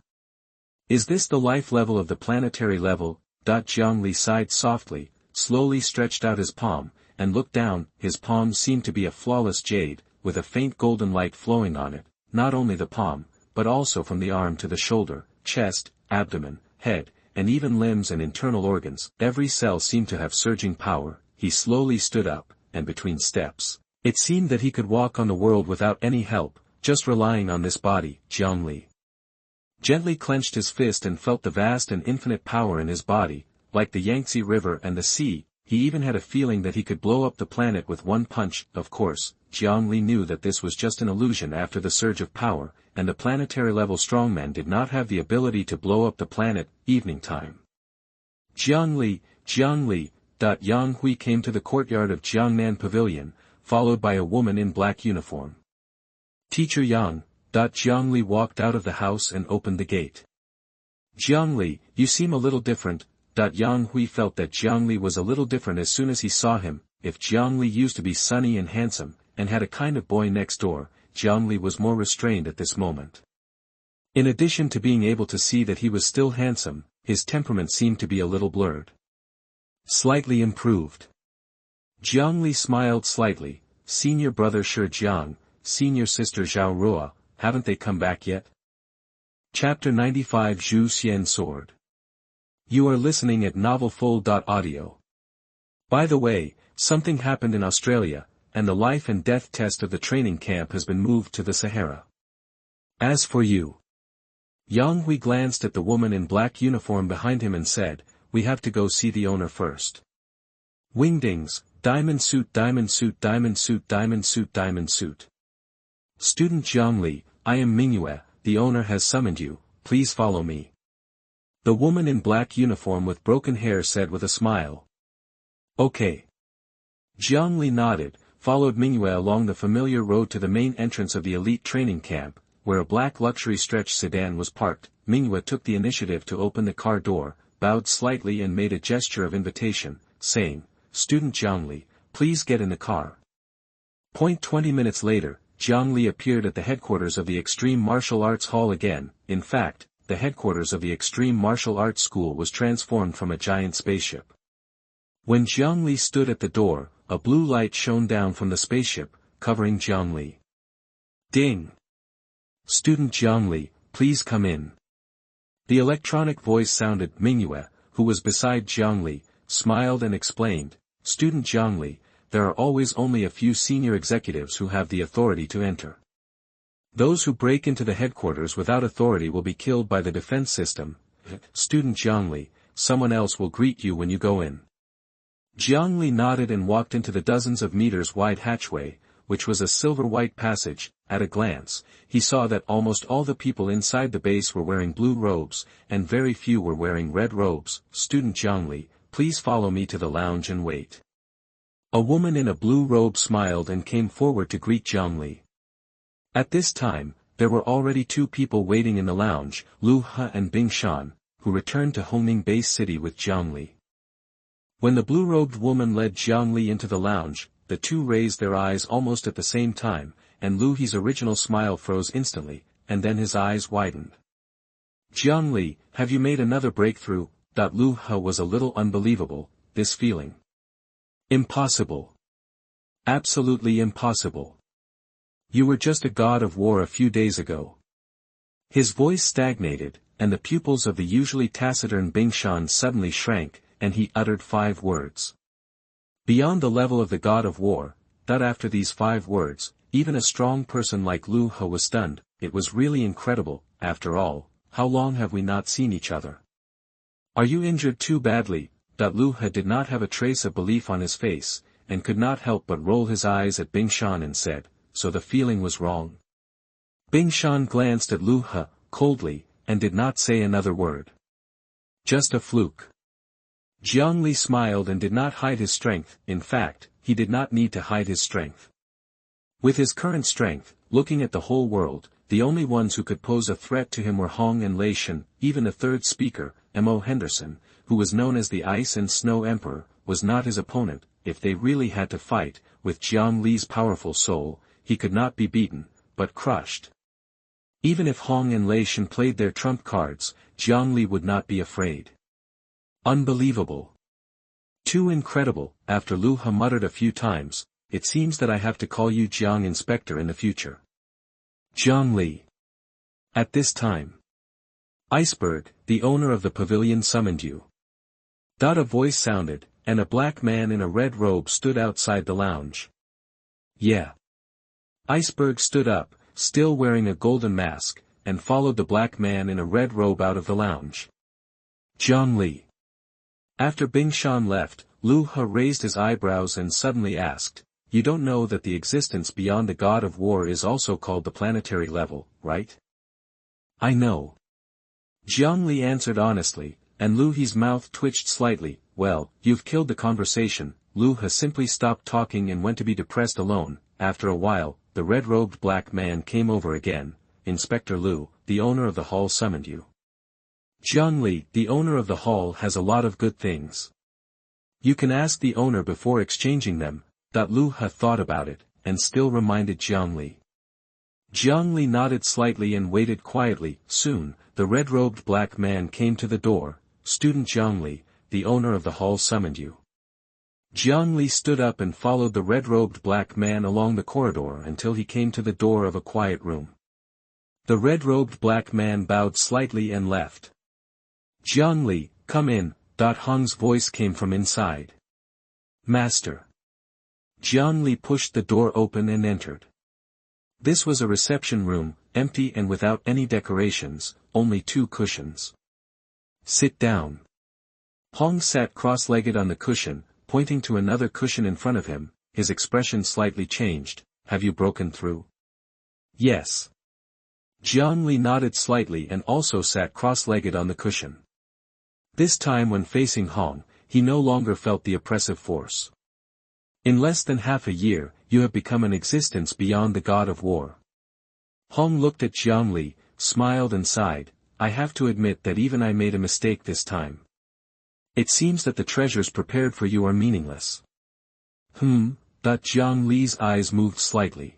Is this the life level of the planetary level? Jiang Li sighed softly, slowly stretched out his palm, and looked down. His palm seemed to be a flawless jade, with a faint golden light flowing on it, not only the palm, but also from the arm to the shoulder, chest, abdomen, head, and even limbs and internal organs. Every cell seemed to have surging power. He slowly stood up, and between steps, it seemed that he could walk on the world without any help, just relying on this body. Jiang Li gently clenched his fist and felt the vast and infinite power in his body, like the Yangtze River and the sea. He even had a feeling that he could blow up the planet with one punch. Of course, Jiang Li knew that this was just an illusion after the surge of power, and the planetary-level strongman did not have the ability to blow up the planet. Evening time. Jiang Li. Yang Hui came to the courtyard of Jiangnan Pavilion, followed by a woman in black uniform. Teacher Yang. Jiang Li walked out of the house and opened the gate. Jiang Li, you seem a little different. Yang Hui felt that Jiang Li was a little different as soon as he saw him. If Jiang Li used to be sunny and handsome, and had a kind of boy next door, Jiang Li was more restrained at this moment. In addition to being able to see that he was still handsome, his temperament seemed to be a little blurred. Slightly improved. Jiang Li smiled slightly. Senior brother Shi Jiang, senior sister Zhao Rua, haven't they come back yet? Chapter 95 Zhu Xian Sword. You are listening at novelfull.audio. By the way, something happened in Australia, and the life and death test of the training camp has been moved to the Sahara. As for you. Yang Hui glanced at the woman in black uniform behind him and said, we have to go see the owner first. Wingdings, diamond suit, diamond suit, diamond suit, diamond suit, diamond suit. Student Jiang Li, I am Mingyue, the owner has summoned you, please follow me. The woman in black uniform with broken hair said with a smile. Okay. Jiang Li nodded, followed Mingyue along the familiar road to the main entrance of the elite training camp, where a black luxury stretch sedan was parked. Mingyue took the initiative to open the car door, bowed slightly and made a gesture of invitation, saying, Student Jiang Li, please get in the car. 20 minutes later, Jiang Li appeared at the headquarters of the Extreme Martial Arts Hall again. In fact, the headquarters of the Extreme Martial Arts School was transformed from a giant spaceship. When Jiang Li stood at the door, a blue light shone down from the spaceship, covering Jiang Li. Ding! Student Jiang Li, please come in. The electronic voice sounded. Mingyue, who was beside Jiang Li, smiled and explained, Student Jiang Li, there are always only a few senior executives who have the authority to enter. Those who break into the headquarters without authority will be killed by the defense system. Student Jiang Li, someone else will greet you when you go in. Jiang Li nodded and walked into the dozens of meters wide hatchway, which was a silver-white passage. At a glance, he saw that almost all the people inside the base were wearing blue robes, and very few were wearing red robes. Student Jiang Li, please follow me to the lounge and wait. A woman in a blue robe smiled and came forward to greet Jiang Li. At this time, there were already two people waiting in the lounge, Lu He and Bing Shan, who returned to Hongning Base City with Jiang Li. When the blue-robed woman led Jiang Li into the lounge, the two raised their eyes almost at the same time, and Lu He's original smile froze instantly, and then his eyes widened. Jiang Li, have you made another breakthrough? Lu He was a little unbelievable, this feeling. Impossible. Absolutely impossible. You were just a god of war a few days ago. His voice stagnated, and the pupils of the usually taciturn Bing Shan suddenly shrank, and he uttered 5 words. Beyond the level of the god of war. After these 5 words, even a strong person like Lu He was stunned. It was really incredible. After all, how long have we not seen each other? Are you injured too badly? Lu He did not have a trace of belief on his face, and could not help but roll his eyes at Bing Shan and said, so the feeling was wrong. Bing Shan glanced at Lu He, coldly, and did not say another word. Just a fluke. Jiang Li smiled and did not hide his strength. In fact, he did not need to hide his strength. With his current strength, looking at the whole world, the only ones who could pose a threat to him were Hong and Lei Shan. Even a third speaker, M.O. Henderson, who was known as the Ice and Snow Emperor, was not his opponent. If they really had to fight, with Jiang Li's powerful soul, he could not be beaten, but crushed. Even if Hong and Lei Shan played their trump cards, Jiang Li would not be afraid. Unbelievable. Too incredible. After Lu He muttered a few times, it seems that I have to call you Jiang Inspector in the future. Jiang Li. At this time, Iceberg, the owner of the pavilion, summoned you. A voice sounded, and a black man in a red robe stood outside the lounge. Yeah. Iceberg stood up, still wearing a golden mask, and followed the black man in a red robe out of the lounge. Jiang Li. After Bing Shan left, Lu He raised his eyebrows and suddenly asked, "You don't know that the existence beyond the god of war is also called the planetary level, right?" "I know." Jiang Li answered honestly, and Lu He's mouth twitched slightly. "Well, you've killed the conversation." Lu He simply stopped talking and went to be depressed alone. After a while, the red-robed black man came over again. "Inspector Lu, the owner of the hall summoned you." "Jiang Li, the owner of the hall has a lot of good things. You can ask the owner before exchanging them." Lu He thought about it, and still reminded Jiang Li. Jiang Li nodded slightly and waited quietly. Soon, the red-robed black man came to the door. "Student Jiang Li, the owner of the hall summoned you." Jiang Li stood up and followed the red-robed black man along the corridor until he came to the door of a quiet room. The red-robed black man bowed slightly and left. "Jiang Li, come in." Hong's voice came from inside. "Master." Jiang Li pushed the door open and entered. This was a reception room, empty and without any decorations, only 2 cushions. "Sit down." Hong sat cross-legged on the cushion, pointing to another cushion in front of him. His expression slightly changed. "Have you broken through?" "Yes." Jiang Li nodded slightly and also sat cross-legged on the cushion. This time when facing Hong, he no longer felt the oppressive force. "In less than half a year, you have become an existence beyond the god of war." Hong looked at Jiang Li, smiled and sighed. "I have to admit that even I made a mistake this time. It seems that the treasures prepared for you are meaningless." Jiang Li's eyes moved slightly.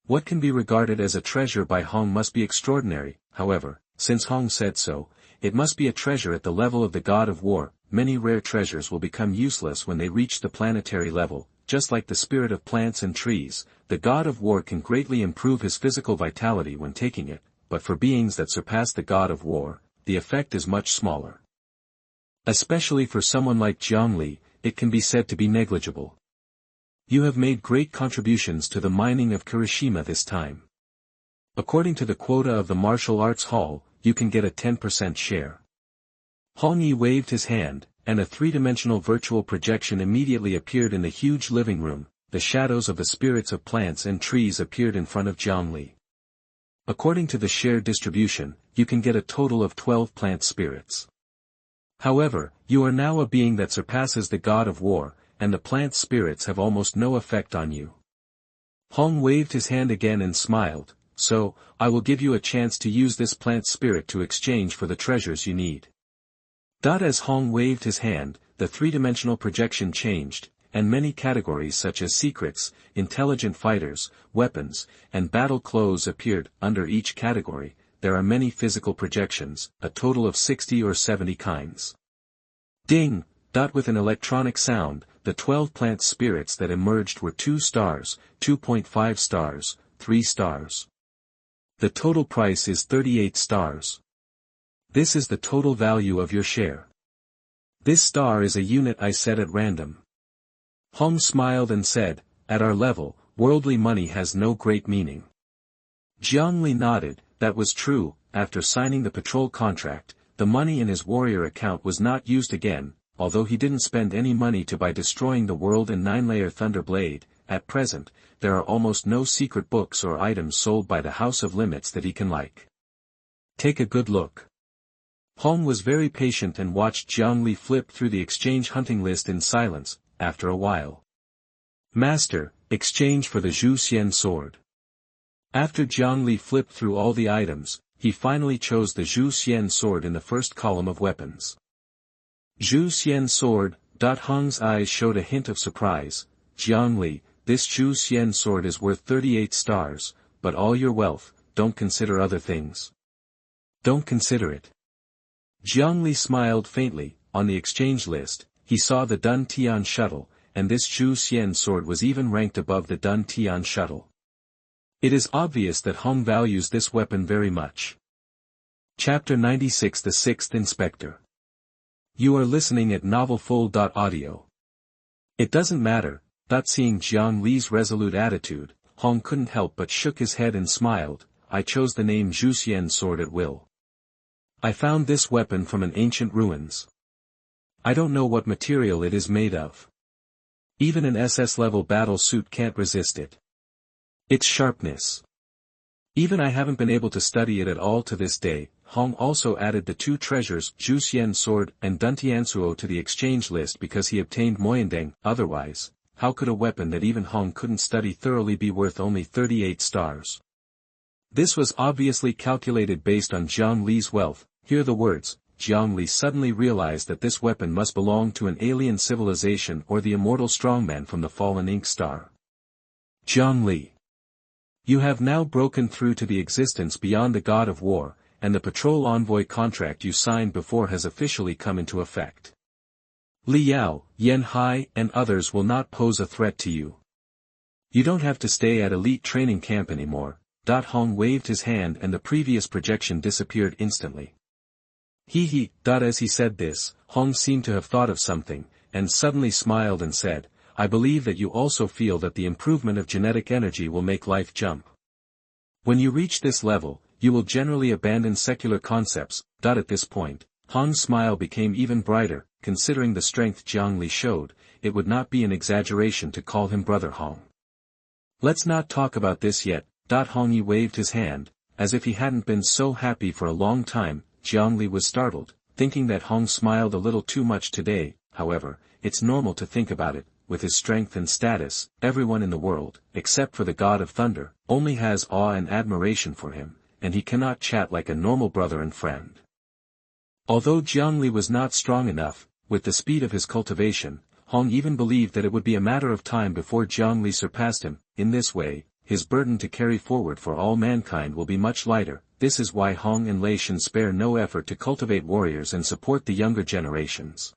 What can be regarded as a treasure by Hong must be extraordinary. However, since Hong said so, it must be a treasure at the level of the god of war. Many rare treasures will become useless when they reach the planetary level. Just like the spirit of plants and trees, the god of war can greatly improve his physical vitality when taking it, but for beings that surpass the god of war, the effect is much smaller. Especially for someone like Jiang Li, it can be said to be negligible. "You have made great contributions to the mining of Kirishima this time. According to the quota of the martial arts hall, you can get a 10% share." Hong Yi waved his hand, and a 3-dimensional virtual projection immediately appeared in the huge living room. The shadows of the spirits of plants and trees appeared in front of Jiang Li. According to the share distribution, you can get a total of 12 plant spirits. However, you are now a being that surpasses the god of war, and the plant spirits have almost no effect on you. Hong waved his hand again and smiled. "So, I will give you a chance to use this plant spirit to exchange for the treasures you need." As Hong waved his hand, the 3-dimensional projection changed, and many categories such as secrets, intelligent fighters, weapons, and battle clothes appeared. Under each category, there are many physical projections, a total of 60 or 70 kinds. Ding! With an electronic sound, the 12 plant spirits that emerged were 2 stars, 2.5 stars, 3 stars. The total price is 38 stars. This is the total value of your share. This star is a unit I set at random. Hong smiled and said, "At our level, worldly money has no great meaning." Jiang Li nodded. That was true. After signing the patrol contract, the money in his warrior account was not used again, although he didn't spend any money to buy Destroying the World and 9-layer Thunder Blade. At present, there are almost no secret books or items sold by the House of Limits that he can like. Take a good look. Hong was very patient and watched Jiang Li flip through the exchange hunting list in silence. After a while, "Master, exchange for the Zhu Xian sword." After Jiang Li flipped through all the items, he finally chose the Zhu Xian sword in the first column of weapons. Zhu Xian sword. Hong's eyes showed a hint of surprise. Jiang Li, this Zhu Xian sword is worth 38 stars, but all your wealth, don't consider other things. Don't consider it. Jiang Li smiled faintly. On the exchange list, he saw the Dun Tian shuttle, and this Zhu Xian sword was even ranked above the Dun Tian shuttle. It is obvious that Hong values this weapon very much. Chapter 96 The Sixth Inspector. You are listening at novelfull.audio. It doesn't matter. Seeing Jiang Li's resolute attitude, Hong couldn't help but shook his head and smiled. I chose the name Zhu Xian sword at will. I found this weapon from an ancient ruins. I don't know what material it is made of. Even an SS-level battle suit can't resist it. Its sharpness. Even I haven't been able to study it at all to this day. Hong also added the two treasures, Zhu Xian sword and Duntiansuo, to the exchange list because he obtained Moyandeng. Otherwise, how could a weapon that even Hong couldn't study thoroughly be worth only 38 stars? This was obviously calculated based on Jiang Li's wealth. Hear the words. Jiang Li suddenly realized that this weapon must belong to an alien civilization or the immortal strongman from the fallen ink star. Jiang Li. You have now broken through to the existence beyond the god of war, and the patrol envoy contract you signed before has officially come into effect. Li Yao, Yan Hai, and others will not pose a threat to you. You don't have to stay at elite training camp anymore. Hong waved his hand and the previous projection disappeared instantly. As he said this, Hong seemed to have thought of something, and suddenly smiled and said, I believe that you also feel that the improvement of genetic energy will make life jump. When you reach this level, you will generally abandon secular concepts. At this point, Hong's smile became even brighter. Considering the strength Jiang Li showed, it would not be an exaggeration to call him Brother Hong. Let's not talk about this yet. Hong waved his hand, as if he hadn't been so happy for a long time. Jiang Li was startled, thinking that Hong smiled a little too much today. However, it's normal to think about it. With his strength and status, everyone in the world, except for the god of thunder, only has awe and admiration for him, and he cannot chat like a normal brother and friend. Although Jiang Li was not strong enough, with the speed of his cultivation, Hong even believed that it would be a matter of time before Jiang Li surpassed him. In this way, his burden to carry forward for all mankind will be much lighter. This is why Hong and Lei Shan spare no effort to cultivate warriors and support the younger generations.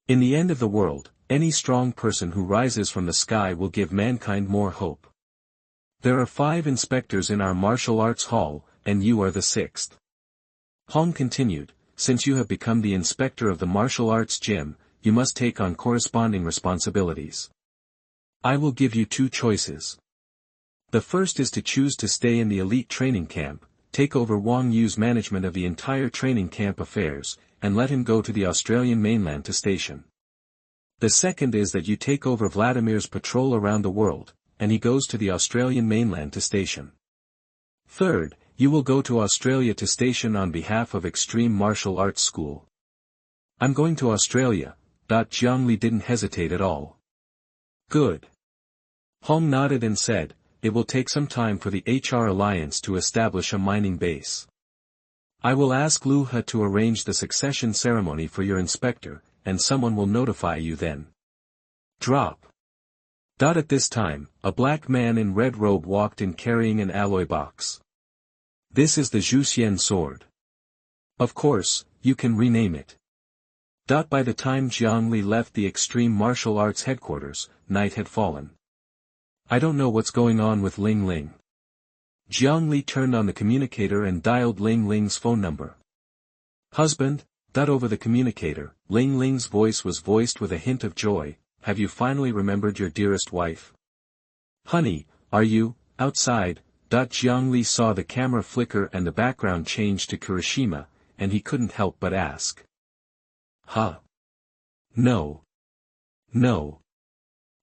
In the end of the world, any strong person who rises from the sky will give mankind more hope. There are 5 inspectors in our martial arts hall, and you are the 6th. Hong continued, since you have become the inspector of the martial arts gym, you must take on corresponding responsibilities. I will give you 2 choices. The first is to choose to stay in the elite training camp, take over Wang Yu's management of the entire training camp affairs, and let him go to the Australian mainland to station. The second is that you take over Vladimir's patrol around the world, and he goes to the Australian mainland to station. Third, you will go to Australia to station on behalf of Extreme Martial Arts School. I'm going to Australia. Jiang Li didn't hesitate at all. Good. Hong nodded and said, it will take some time for the HR Alliance to establish a mining base. I will ask Lu He to arrange the succession ceremony for your inspector, and someone will notify you then. Drop. At this time, a black man in red robe walked in carrying an alloy box. This is the Zhu Xian sword. Of course, you can rename it. By the time Jiang Li left the Extreme Martial Arts headquarters, night had fallen. I don't know what's going on with Ling Ling. Jiang Li turned on the communicator and dialed Ling Ling's phone number. Husband. Over the communicator, Ling Ling's voice was voiced with a hint of joy. Have you finally remembered your dearest wife? Honey, are you outside? Jiang Li saw the camera flicker and the background change to Kirishima, and he couldn't help but ask. Huh? No. No.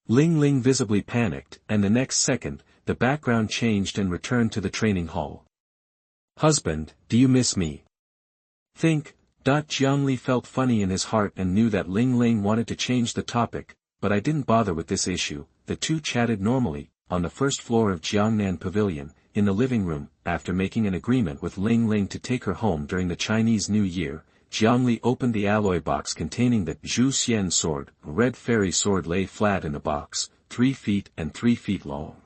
Ling Ling visibly panicked, and the next second, the background changed and returned to the training hall. Husband, do you miss me? Think. Jiang Li felt funny in his heart and knew that Ling Ling wanted to change the topic, but I didn't bother with this issue. The two chatted normally. On the first floor of Jiangnan Pavilion, in the living room, after making an agreement with Ling Ling to take her home during the Chinese New Year, Jiang Li opened the alloy box containing the Zhu Xian sword. A red fairy sword lay flat in the box, 3 feet and 3 feet long.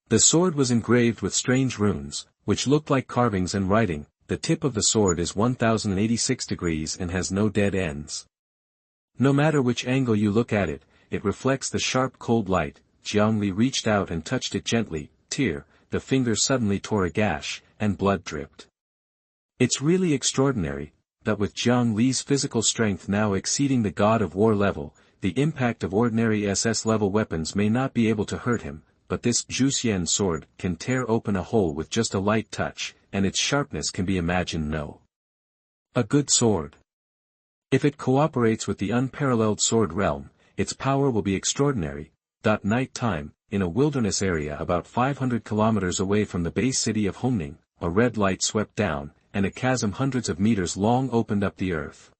The sword was engraved with strange runes, which looked like carvings and writing. The tip of the sword is 1086 degrees and has no dead ends. No matter which angle you look at it, it reflects the sharp cold light. Jiang Li reached out and touched it gently. The finger suddenly tore a gash, and blood dripped. It's really extraordinary, that with Jiang Li's physical strength now exceeding the God of War level, the impact of ordinary SS-level weapons may not be able to hurt him, but this Zhu Xian sword can tear open a hole with just a light touch, and its sharpness can be imagined. No. A good sword. If it cooperates with the unparalleled sword realm, its power will be extraordinary. Night time, in a wilderness area about 500 kilometers away from the base city of Hongning, a red light swept down, and a chasm hundreds of meters long opened up the earth.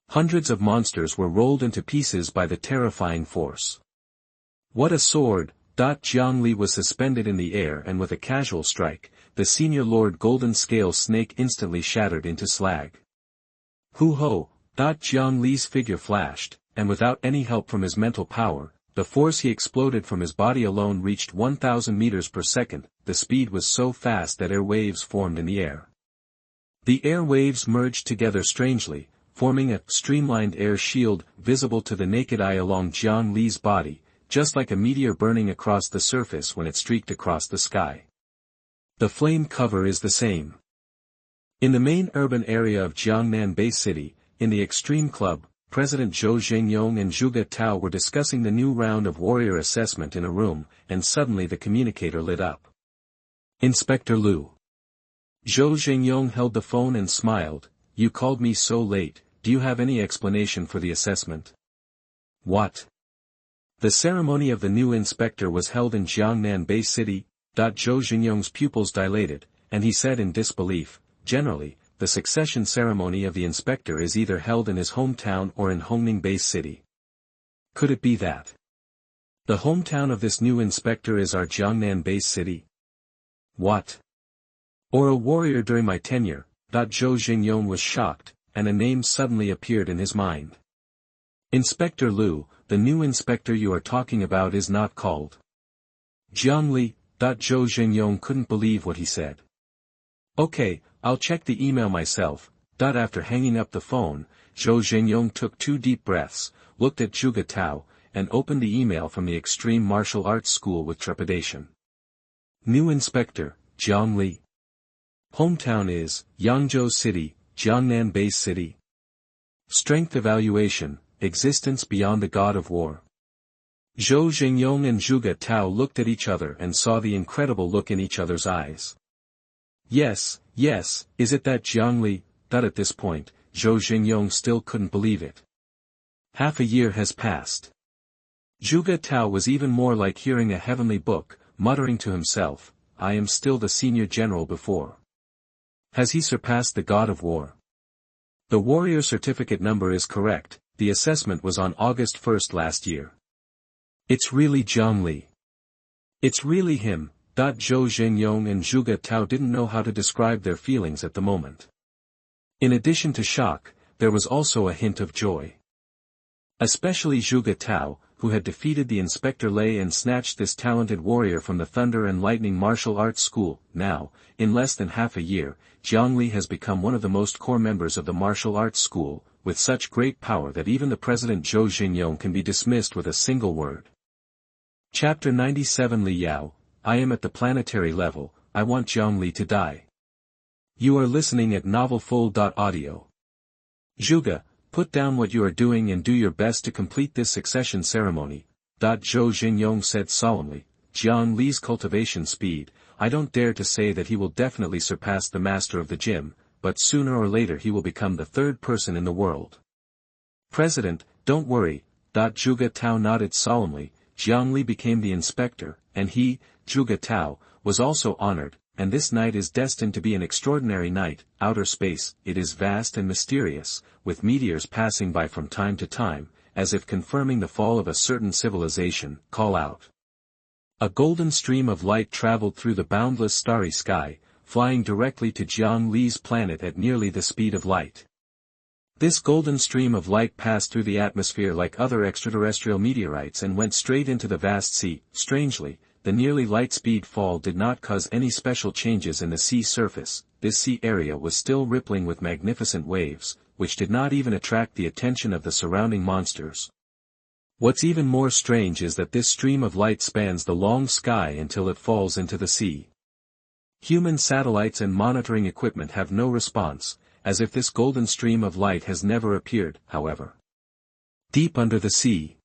Hundreds of monsters were rolled into pieces by the terrifying force. What a sword! Jiang Li was suspended in the air, and with a casual strike, the senior Lord Golden Scale Snake instantly shattered into slag. Hu-ho! Jiang Li's figure flashed, and without any help from his mental power, the force he exploded from his body alone reached 1000 meters per second. The speed was so fast that air waves formed in the air. The air waves merged together strangely, forming a streamlined air shield visible to the naked eye along Jiang Li's body, just like a meteor burning across the surface when it streaked across the sky. The flame cover is the same. In the main urban area of Jiangnan Base City, in the Extreme Club, President Zhou Xingyong and Zhuge Tao were discussing the new round of warrior assessment in a room, and suddenly the communicator lit up. Inspector Liu. Zhou Xingyong held the phone and smiled. You called me so late, do you have any explanation for the assessment? What? The ceremony of the new inspector was held in Jiangnan Base City. Zhou Xingyong's pupils dilated, and he said in disbelief, generally, the succession ceremony of the inspector is either held in his hometown or in Hongning Base City. Could it be that the hometown of this new inspector is our Jiangnan Base City? What? Or a warrior during my tenure? Zhou Xingyong was shocked, and a name suddenly appeared in his mind. Inspector Liu, the new inspector you are talking about is not called Jiang Li. Zhou Xingyong couldn't believe what he said. Okay, I'll check the email myself. After hanging up the phone, Zhou Xingyong took 2 deep breaths, looked at Zhuge Tao, and opened the email from the Extreme Martial Arts School with trepidation. New Inspector, Jiang Li. Hometown is Yangzhou City, Jiangnan Base City. Strength evaluation, existence beyond the God of War. Zhou Xingyong and Zhuge Tao looked at each other and saw the incredible look in each other's eyes. Yes, is it that Jiang Li? At this point, Zhou Xingyong still couldn't believe it. Half a year has passed. Zhuge Tao was even more like hearing a heavenly book, muttering to himself, I am still the senior general before. Has he surpassed the God of War? The warrior certificate number is correct, the assessment was on August 1st last year. It's really Jiang Li. It's really him. Zhou Xingyong and Zhuge Tao didn't know how to describe their feelings at the moment. In addition to shock, there was also a hint of joy. Especially Zhuge Tao, who had defeated the Inspector Lei and snatched this talented warrior from the Thunder and Lightning Martial Arts School. Now, in less than half a year, Jiang Li has become one of the most core members of the martial arts school, with such great power that even the President Zhou Xingyong can be dismissed with a single word. Chapter 97 Li Yao, I am at the planetary level, I want Jiang Li to die. You are listening at novelfull.audio. Zhuge, put down what you are doing and do your best to complete this succession ceremony. Zhou Xingyong said solemnly, Jiang Li's cultivation speed, I don't dare to say that he will definitely surpass the master of the gym, but sooner or later he will become the 3rd person in the world. President, don't worry. Zhuge Tao nodded solemnly. Jiang Li became the inspector, and he, Zhuge Tao, was also honored, and this night is destined to be an extraordinary night. Outer space, it is vast and mysterious, with meteors passing by from time to time, as if confirming the fall of a certain civilization. Call out. A golden stream of light traveled through the boundless starry sky, flying directly to Jiang Li's planet at nearly the speed of light. This golden stream of light passed through the atmosphere like other extraterrestrial meteorites and went straight into the vast sea. Strangely, the nearly light-speed fall did not cause any special changes in the sea surface. This sea area was still rippling with magnificent waves, which did not even attract the attention of the surrounding monsters. What's even more strange is that this stream of light spans the long sky until it falls into the sea. Human satellites and monitoring equipment have no response, as if this golden stream of light has never appeared, however. Deep under the sea.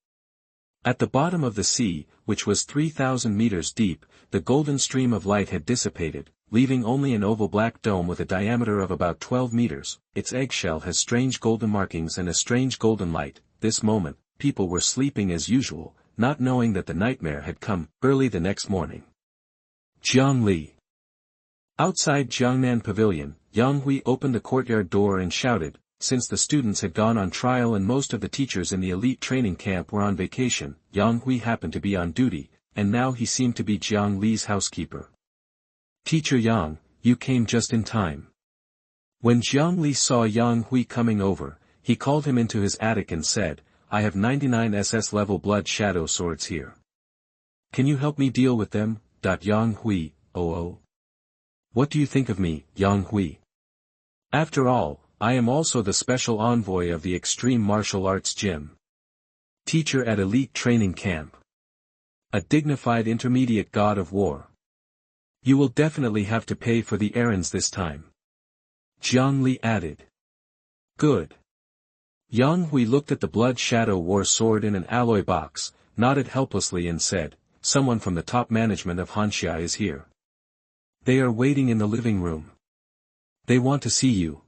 At the bottom of the sea, which was 3,000 meters deep, the golden stream of light had dissipated, leaving only an oval black dome with a diameter of about 12 meters. Its eggshell has strange golden markings and a strange golden light. This moment, people were sleeping as usual, not knowing that the nightmare had come. Early the next morning. Jiang Li. Outside Jiangnan Pavilion, Yang Hui opened the courtyard door and shouted. Since the students had gone on trial and most of the teachers in the elite training camp were on vacation, Yang Hui happened to be on duty, and now he seemed to be Jiang Li's housekeeper. Teacher Yang, you came just in time. When Jiang Li saw Yang Hui coming over, he called him into his attic and said, I have 99 SS level blood shadow swords here. Can you help me deal with them? Yang Hui, oh. What do you think of me, Yang Hui? After all, I am also the special envoy of the extreme martial arts gym. Teacher at elite training camp. A dignified intermediate god of war. You will definitely have to pay for the errands this time. Jiang Li added. Good. Yang Hui looked at the blood shadow war sword in an alloy box, nodded helplessly and said, someone from the top management of Hanxia is here. They are waiting in the living room. They want to see you.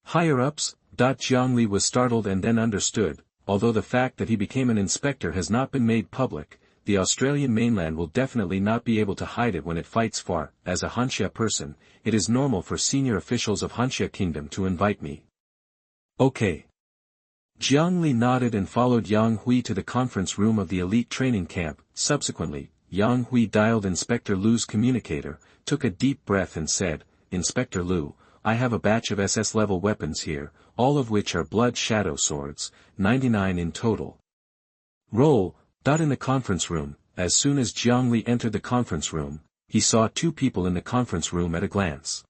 Higher-ups? Jiang Li was startled and then understood, although the fact that he became an inspector has not been made public, the Australian mainland will definitely not be able to hide it when it fights Farr. As a Hanxia person, it is normal for senior officials of Hanxia Kingdom to invite me. Okay. Jiang Li nodded and followed Yang Hui to the conference room of the elite training camp. Subsequently, Yang Hui dialed Inspector Lu's communicator, took a deep breath and said, Inspector Lu, I have a batch of SS-level weapons here, all of which are blood shadow swords, 99 in total. Roll. In the conference room. As soon as Jiang Li entered the conference room, he saw two people in the conference room at a glance.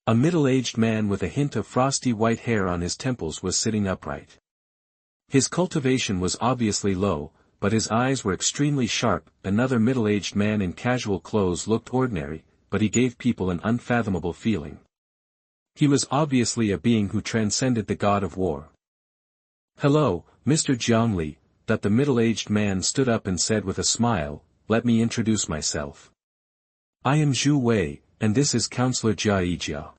A middle-aged man with a hint of frosty white hair on his temples was sitting upright. His cultivation was obviously low, but his eyes were extremely sharp. Another middle-aged man in casual clothes looked ordinary, but he gave people an unfathomable feeling. He was obviously a being who transcended the god of war. Hello, Mr. Jiang Li. The middle-aged man stood up and said with a smile, let me introduce myself. I am Zhu Wei, and this is Counselor Jia Jia.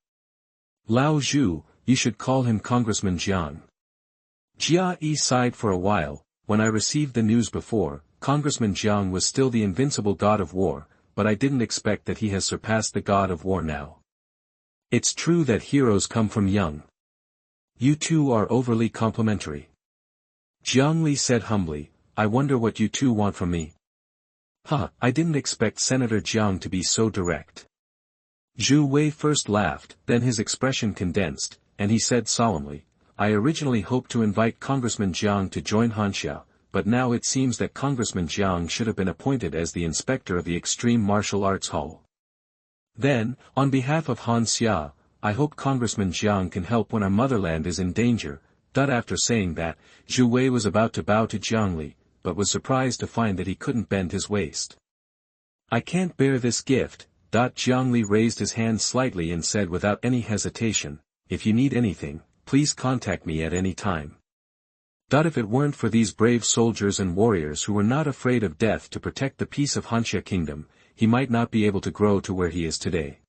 Lao Zhu, you should call him Congressman Jiang. Jia Yi sighed for a while. When I received the news before, Congressman Jiang was still the invincible god of war, but I didn't expect that he has surpassed the god of war now. It's true that heroes come from young. You two are overly complimentary. Jiang Li said humbly, I wonder what you two want from me. I didn't expect Senator Jiang to be so direct. Zhu Wei first laughed, then his expression condensed, and he said solemnly, I originally hoped to invite Congressman Jiang to join Hanxia, but now it seems that Congressman Jiang should have been appointed as the inspector of the Extreme Martial Arts Hall. Then, on behalf of Hanxia, I hope Congressman Jiang can help when our motherland is in danger. After saying that, Zhu Wei was about to bow to Jiang Li, but was surprised to find that he couldn't bend his waist. I can't bear this gift. Jiang Li raised his hand slightly and said without any hesitation, if you need anything, please contact me at any time. If it weren't for these brave soldiers and warriors who were not afraid of death to protect the peace of Hanxia Kingdom, he might not be able to grow to where he is today.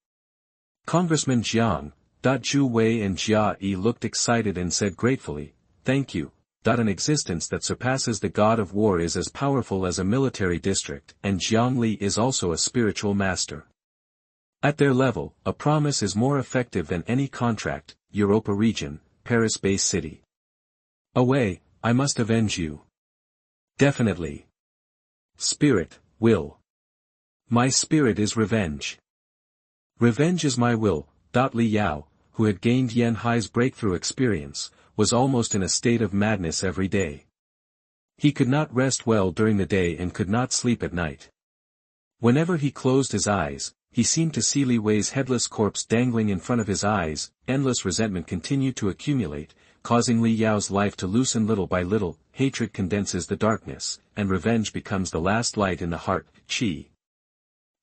Congressman Jiang. Zhu Wei and Jia Yi looked excited and said gratefully, thank you. An existence that surpasses the god of war is as powerful as a military district, and Jiang Li is also a spiritual master. At their level, a promise is more effective than any contract. Europa region, Paris Bay City. Away, I must avenge you. Definitely. Spirit, will. My spirit is revenge. Revenge is my will. Li Yao, who had gained Yan Hai's breakthrough experience, was almost in a state of madness every day. He could not rest well during the day and could not sleep at night. Whenever he closed his eyes, he seemed to see Li Wei's headless corpse dangling in front of his eyes. Endless resentment continued to accumulate, causing Li Yao's life to loosen little by little. Hatred condenses the darkness, and revenge becomes the last light in the heart. Qi.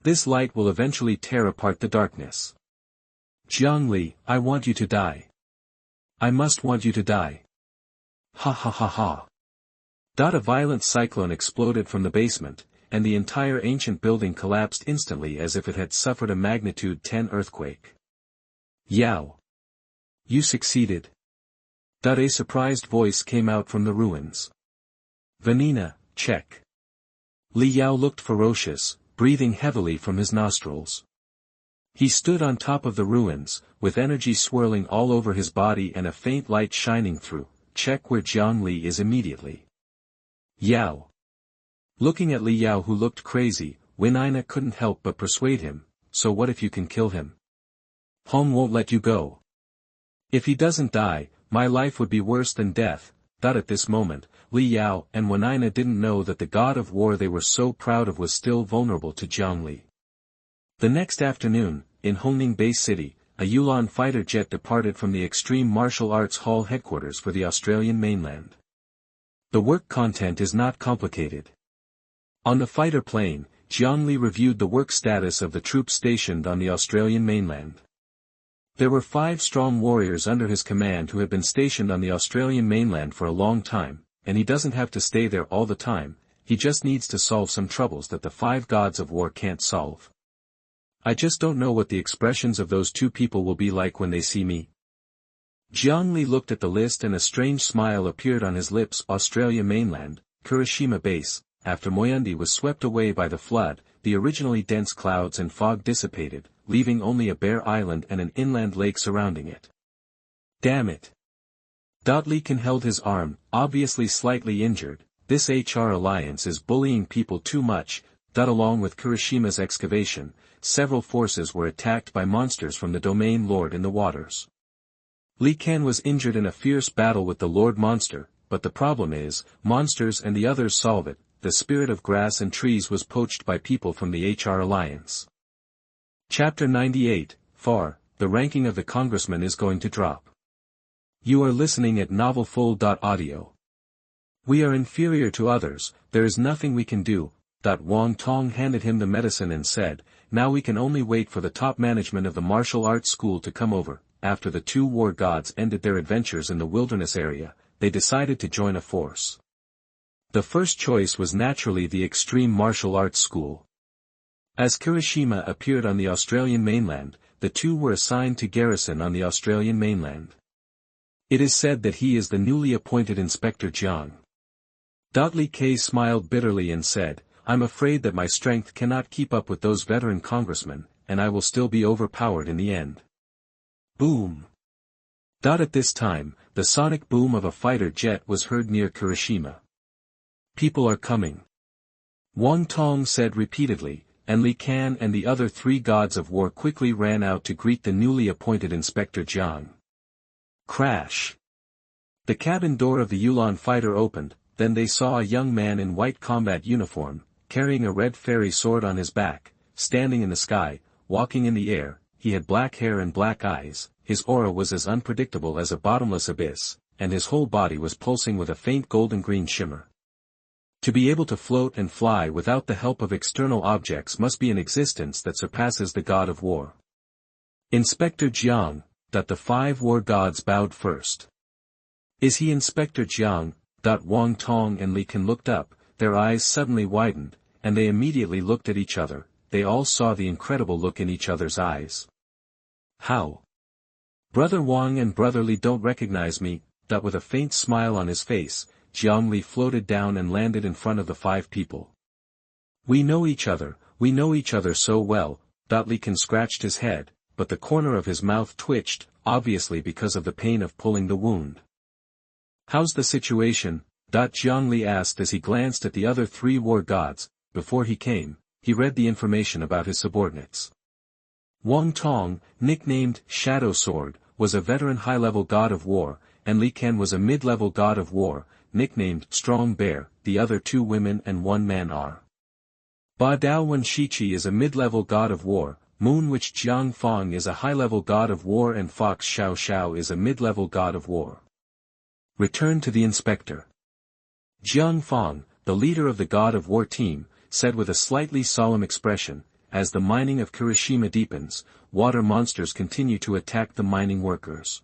This light will eventually tear apart the darkness. Jiang Li, I want you to die. I must want you to die. Ha ha ha ha. A violent cyclone exploded from the basement, and the entire ancient building collapsed instantly as if it had suffered a magnitude 10 earthquake. Yao. You succeeded. A surprised voice came out from the ruins. Vanina, check. Li Yao looked ferocious, breathing heavily from his nostrils. He stood on top of the ruins, with energy swirling all over his body and a faint light shining through. Check where Jiang Li is immediately. Yao. Looking at Li Yao, who looked crazy, Vanina couldn't help but persuade him, so what if you can kill him? Hong won't let you go. If he doesn't die, my life would be worse than death. At this moment, Li Yao and Vanina didn't know that the god of war they were so proud of was still vulnerable to Jiang Li. The next afternoon, in Hongning Bay City, a Yulon fighter jet departed from the Extreme Martial Arts Hall headquarters for the Australian mainland. The work content is not complicated. On the fighter plane, Jiang Li reviewed the work status of the troops stationed on the Australian mainland. There were 5 strong warriors under his command who had been stationed on the Australian mainland for a long time, and he doesn't have to stay there all the time, he just needs to solve some troubles that the 5 gods of war can't solve. I just don't know what the expressions of those 2 people will be like when they see me. Jiang Li looked at the list and a strange smile appeared on his lips. Australia mainland, Kurashima base. After Moyundi was swept away by the flood, the originally dense clouds and fog dissipated, leaving only a bare island and an inland lake surrounding it. Damn it. Li Kan held his arm, obviously slightly injured. This HR alliance is bullying people too much. Along with Kurishima's excavation, several forces were attacked by monsters from the domain lord in the waters. Li Kan was injured in a fierce battle with the lord monster, but the problem is, monsters and the others solve it. The spirit of grass and trees was poached by people from the HR alliance. Chapter 98, Farr, the ranking of the congressman is going to drop. You are listening at novelfull.audio. We are inferior to others, there is nothing we can do. Wang Tong handed him the medicine and said, now we can only wait for the top management of the martial arts school to come over. After the 2 war gods ended their adventures in the wilderness area, they decided to join a force. The first choice was naturally the Extreme Martial Arts School. As Kurashima appeared on the Australian mainland, the 2 were assigned to garrison on the Australian mainland. It is said that he is the newly appointed Inspector Jiang. Li K smiled bitterly and said, I'm afraid that my strength cannot keep up with those veteran congressmen, and I will still be overpowered in the end. Boom! At this time, the sonic boom of a fighter jet was heard near Kurashima. People are coming. Wang Tong said repeatedly, and Li Kan and the other 3 gods of war quickly ran out to greet the newly appointed Inspector Jiang. Crash! The cabin door of the Yulon fighter opened, then they saw a young man in white combat uniform, carrying a red fairy sword on his back, standing in the sky, walking in the air. He had black hair and black eyes, his aura was as unpredictable as a bottomless abyss, and his whole body was pulsing with a faint golden-green shimmer. To be able to float and fly without the help of external objects must be an existence that surpasses the god of war. Inspector Jiang, the 5 war gods bowed first. Is he Inspector Jiang? Wang Tong and Li Kan looked up, their eyes suddenly widened, and they immediately looked at each other. They all saw the incredible look in each other's eyes. How? Brother Wang and Brother Li don't recognize me. With a faint smile on his face, Jiang Li floated down and landed in front of the 5 people. We know each other so well. Li Kan scratched his head, but the corner of his mouth twitched, obviously because of the pain of pulling the wound. How's the situation? Jiang Li asked as he glanced at the other 3 war gods. before he came, he read the information about his subordinates. Wang Tong, nicknamed Shadow Sword, was a veteran high-level god of war, and Li Ken was a mid-level god of war, nicknamed Strong Bear. The other 2 women and 1 man are. Ba Dao Wen Shiqi is a mid-level god of war, Moon Witch Jiang Fong is a high-level god of war, and Fox Xiao Xiao is a mid-level god of war. Return to the inspector. Jiang Fong, the leader of the god of war team, said with a slightly solemn expression, as the mining of Kirishima deepens, water monsters continue to attack the mining workers.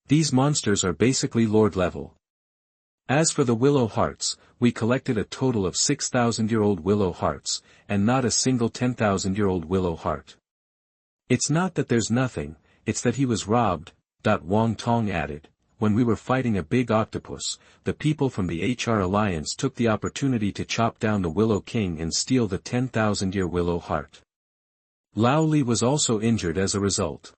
These monsters are basically Lord level. As for the willow hearts, we collected a total of 6,000-year-old willow hearts, and not a single 10,000-year-old willow heart. It's not that there's nothing, it's that he was robbed. Wang Tong added, when we were fighting a big octopus, the people from the HR Alliance took the opportunity to chop down the Willow King and steal the 10,000-year willow heart. Lao Li was also injured as a result.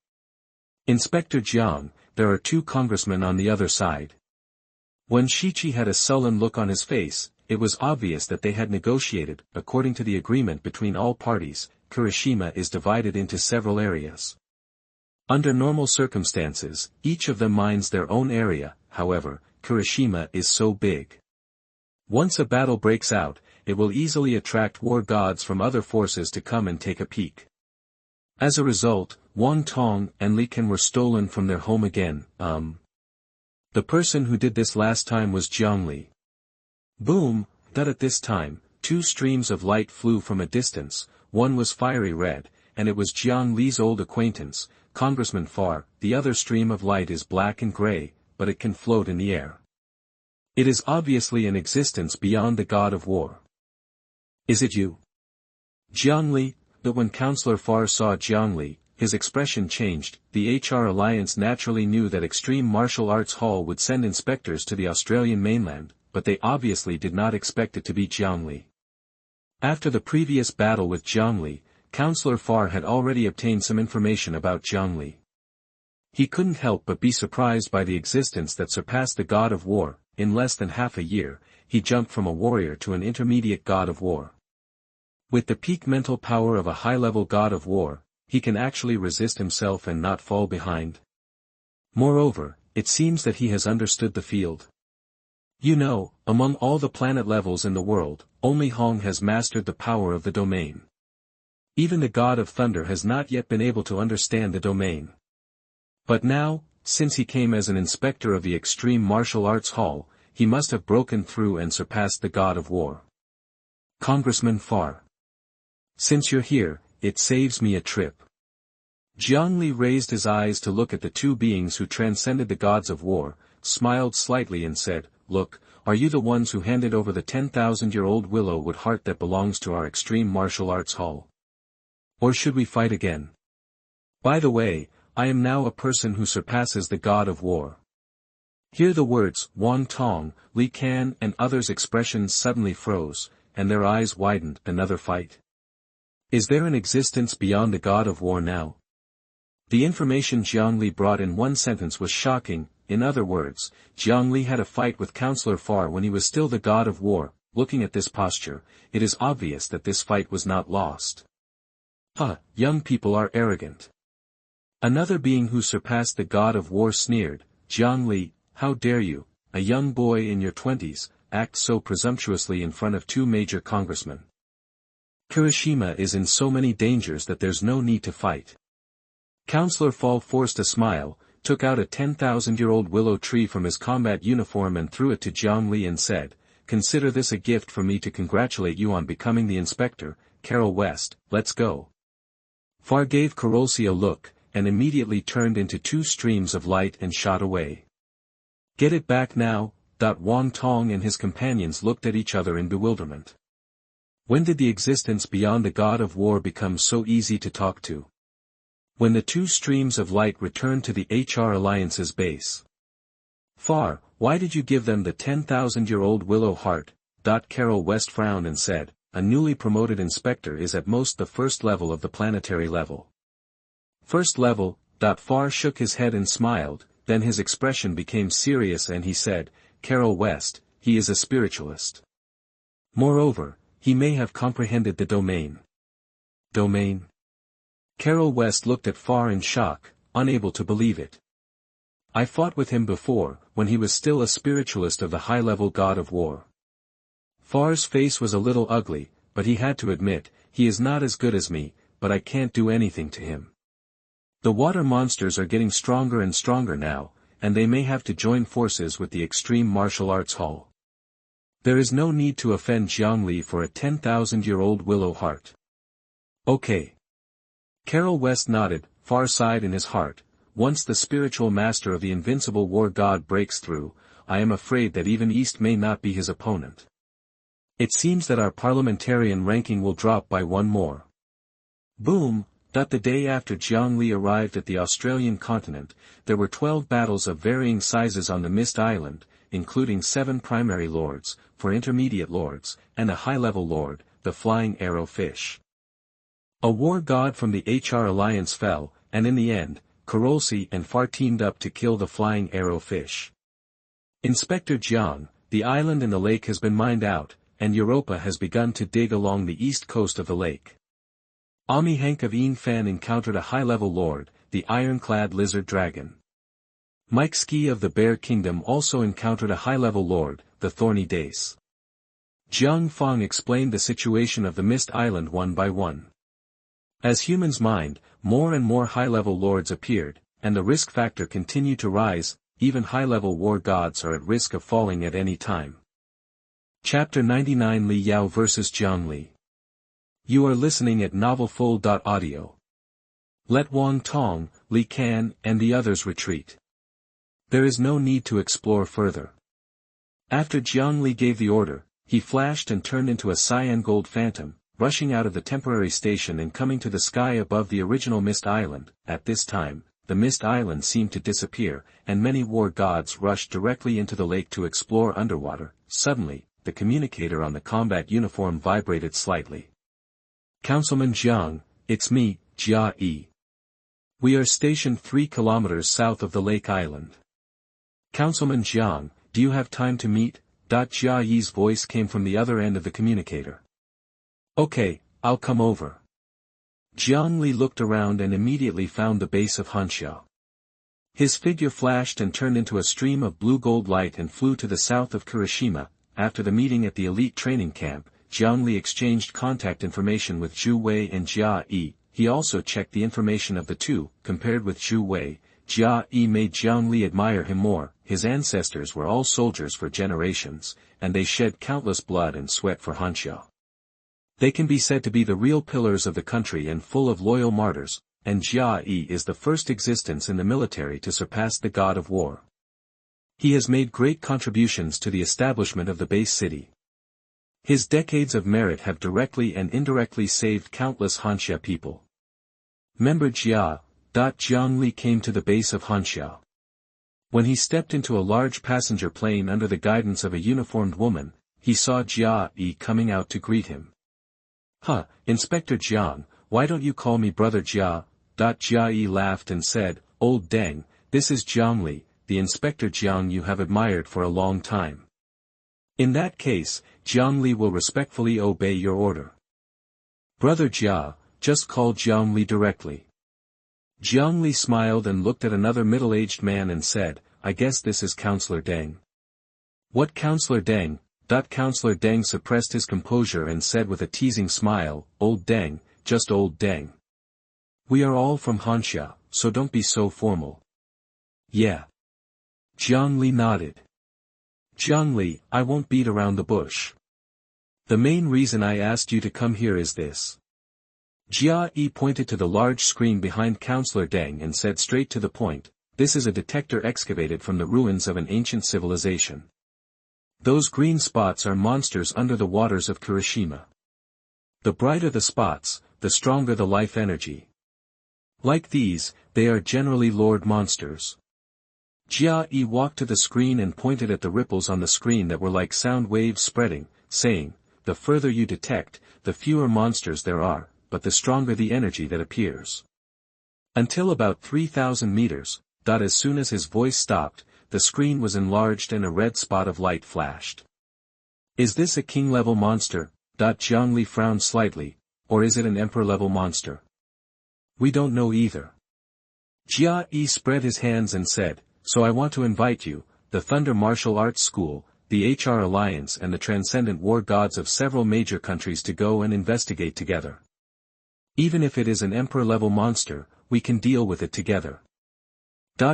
Inspector Jiang, there are 2 congressmen on the other side. When Shiqi had a sullen look on his face, it was obvious that they had negotiated. According to the agreement between all parties, Kirishima is divided into several areas. Under normal circumstances, each of them mines their own area. However, Kirishima is so big. Once a battle breaks out, it will easily attract war gods from other forces to come and take a peek. As a result, Wang Tong and Li Ken were stolen from their home again. The person who did this last time was Jiang Li. Boom, at this time, 2 streams of light flew from a distance, one was fiery red, and it was Jiang Li's old acquaintance, Congressman Farr. The other stream of light is black and gray, but it can float in the air. It is obviously an existence beyond the god of war. Is it you? Jiang Li. But when Counselor Farr saw Jiang Li, his expression changed. The HR Alliance naturally knew that Extreme Martial Arts Hall would send inspectors to the Australian mainland, but they obviously did not expect it to be Jiang Li. After the previous battle with Jiang Li, Counselor Farr had already obtained some information about Jiang Li. He couldn't help but be surprised by the existence that surpassed the god of war. In less than half a year, he jumped from a warrior to an intermediate god of war. With the peak mental power of a high-level god of war, he can actually resist himself and not fall behind. Moreover, it seems that he has understood the field. You know, among all the planet levels in the world, only Hong has mastered the power of the domain. Even the god of thunder has not yet been able to understand the domain. But now, since he came as an inspector of the Extreme Martial Arts Hall, he must have broken through and surpassed the god of war. Congressman Farr. Since you're here, it saves me a trip. Jiang Li raised his eyes to look at the 2 beings who transcended the gods of war, smiled slightly and said, "Look, are you the ones who handed over the 10,000-year-old willow wood heart that belongs to our Extreme Martial Arts Hall? Or should we fight again? By the way, I am now a person who surpasses the god of war." Hear the words, Wang Tong, Li Ken and others' expressions suddenly froze, and their eyes widened. Another fight? Is there an existence beyond the god of war now? The information Jiang Li brought in one sentence was shocking. In other words, Jiang Li had a fight with Counselor Farr when he was still the god of war. Looking at this posture, it is obvious that this fight was not lost. Young people are arrogant. Another being who surpassed the god of war sneered, Jiang Li, how dare you, a young boy in your 20s, act so presumptuously in front of 2 major congressmen. Kirishima is in so many dangers that there's no need to fight. Counselor Farr forced a smile, took out a 10,000-year-old willow tree from his combat uniform and threw it to Jiang Li and said, "Consider this a gift for me to congratulate you on becoming the inspector. Carol West, let's go." Farr gave Carolsi a look, and immediately turned into 2 streams of light and shot away. Get it back now. Wang Tong and his companions looked at each other in bewilderment. When did the existence beyond the god of war become so easy to talk to? When the 2 streams of light returned to the HR Alliance's base. Farr, why did you give them the 10,000-year-old willow heart? Carol West frowned and said, a newly promoted inspector is at most the first level of the planetary level. First level. Farr shook his head and smiled, then his expression became serious and he said, Carol West, he is a spiritualist. Moreover, he may have comprehended the domain. Domain? Carol West looked at Farr in shock, unable to believe it. I fought with him before, when he was still a spiritualist of the high-level god of war. Farr's face was a little ugly, but he had to admit, he is not as good as me, but I can't do anything to him. The water monsters are getting stronger and stronger now, and they may have to join forces with the Extreme Martial Arts Hall. There is no need to offend Jiang Li for a 10,000-year-old willow heart. Okay. Carol West nodded, Farr sighed in his heart. Once the spiritual master of the invincible war god breaks through, I am afraid that even East may not be his opponent. It seems that our parliamentarian ranking will drop by one more. Boom! The day after Jiang Li arrived at the Australian continent, there were 12 battles of varying sizes on the Mist Island, including 7 primary lords, 4 intermediate lords, and a high-level lord, the Flying Arrow Fish. A war god from the HR Alliance fell, and in the end, Karolsi and Farr teamed up to kill the Flying Arrow Fish. Inspector Jiang, the island and the lake has been mined out, and Europa has begun to dig along the east coast of the lake. Ami Hank of Een Fan encountered a high-level lord, the ironclad lizard dragon. Mike Ski of the Bear Kingdom also encountered a high-level lord, the thorny dace. Jiang Feng explained the situation of the Mist Island one by one. As humans mined, more and more high-level lords appeared, and the risk factor continued to rise, even high-level war gods are at risk of falling at any time. Chapter 99 Li Yao vs Jiang Li. You are listening at novelfull.audio. Let Wang Tong, Li Can, and the others retreat. There is no need to explore further. After Jiang Li gave the order, he flashed and turned into a cyan gold phantom, rushing out of the temporary station and coming to the sky above the original Mist Island. At this time, the Mist Island seemed to disappear, and many war gods rushed directly into the lake to explore underwater. Suddenly, the communicator on the combat uniform vibrated slightly. Councilman Jiang, it's me, Jia Yi. We are stationed 3 kilometers south of the lake island. Councilman Jiang, do you have time to meet? Jia Yi's voice came from the other end of the communicator. Okay, I'll come over. Jiang Li looked around and immediately found the base of Hanxia. His figure flashed and turned into a stream of blue-gold light and flew to the south of Kuroshima. After the meeting at the elite training camp, Jiang Li exchanged contact information with Zhu Wei and Jia Yi. He also checked the information of the two. Compared with Zhu Wei, Jia Yi made Jiang Li admire him more. His ancestors were all soldiers for generations, and they shed countless blood and sweat for Hanxia. They can be said to be the real pillars of the country and full of loyal martyrs, and Jia Yi is the first existence in the military to surpass the god of war. He has made great contributions to the establishment of the base city. His decades of merit have directly and indirectly saved countless Hanxia people. Member Jia. Jiang Li came to the base of Hanxia. When he stepped into a large passenger plane under the guidance of a uniformed woman, he saw Jia Yi coming out to greet him. Inspector Jiang, why don't you call me Brother Jia? Jia Yi laughed and said, Old Deng, this is Jiang Li, the Inspector Jiang you have admired for a long time. In that case, Jiang Li will respectfully obey your order. Brother Jia, just call Jiang Li directly. Jiang Li smiled and looked at another middle-aged man and said, I guess this is Counselor Deng. What Counselor Deng? Counselor Deng suppressed his composure and said with a teasing smile, Old Deng, just Old Deng. We are all from Hanxia, so don't be so formal. Yeah. Jiang Li nodded. Jiang Li, I won't beat around the bush. The main reason I asked you to come here is this. Jia Yi pointed to the large screen behind Counselor Deng and said straight to the point, this is a detector excavated from the ruins of an ancient civilization. Those green spots are monsters under the waters of Kuroshima. The brighter the spots, the stronger the life energy. Like these, they are generally lord monsters. Jia Yi walked to the screen and pointed at the ripples on the screen that were like sound waves spreading, saying, the further you detect, the fewer monsters there are, but the stronger the energy that appears. Until about 3,000 meters, as soon as his voice stopped, the screen was enlarged and a red spot of light flashed. Is this a king-level monster? Jiang Li frowned slightly, or is it an emperor-level monster? We don't know either. Jia Yi spread his hands and said, so I want to invite you, the Thunder Martial Arts School, the HR Alliance and the Transcendent War Gods of several major countries to go and investigate together. Even if it is an emperor-level monster, we can deal with it together.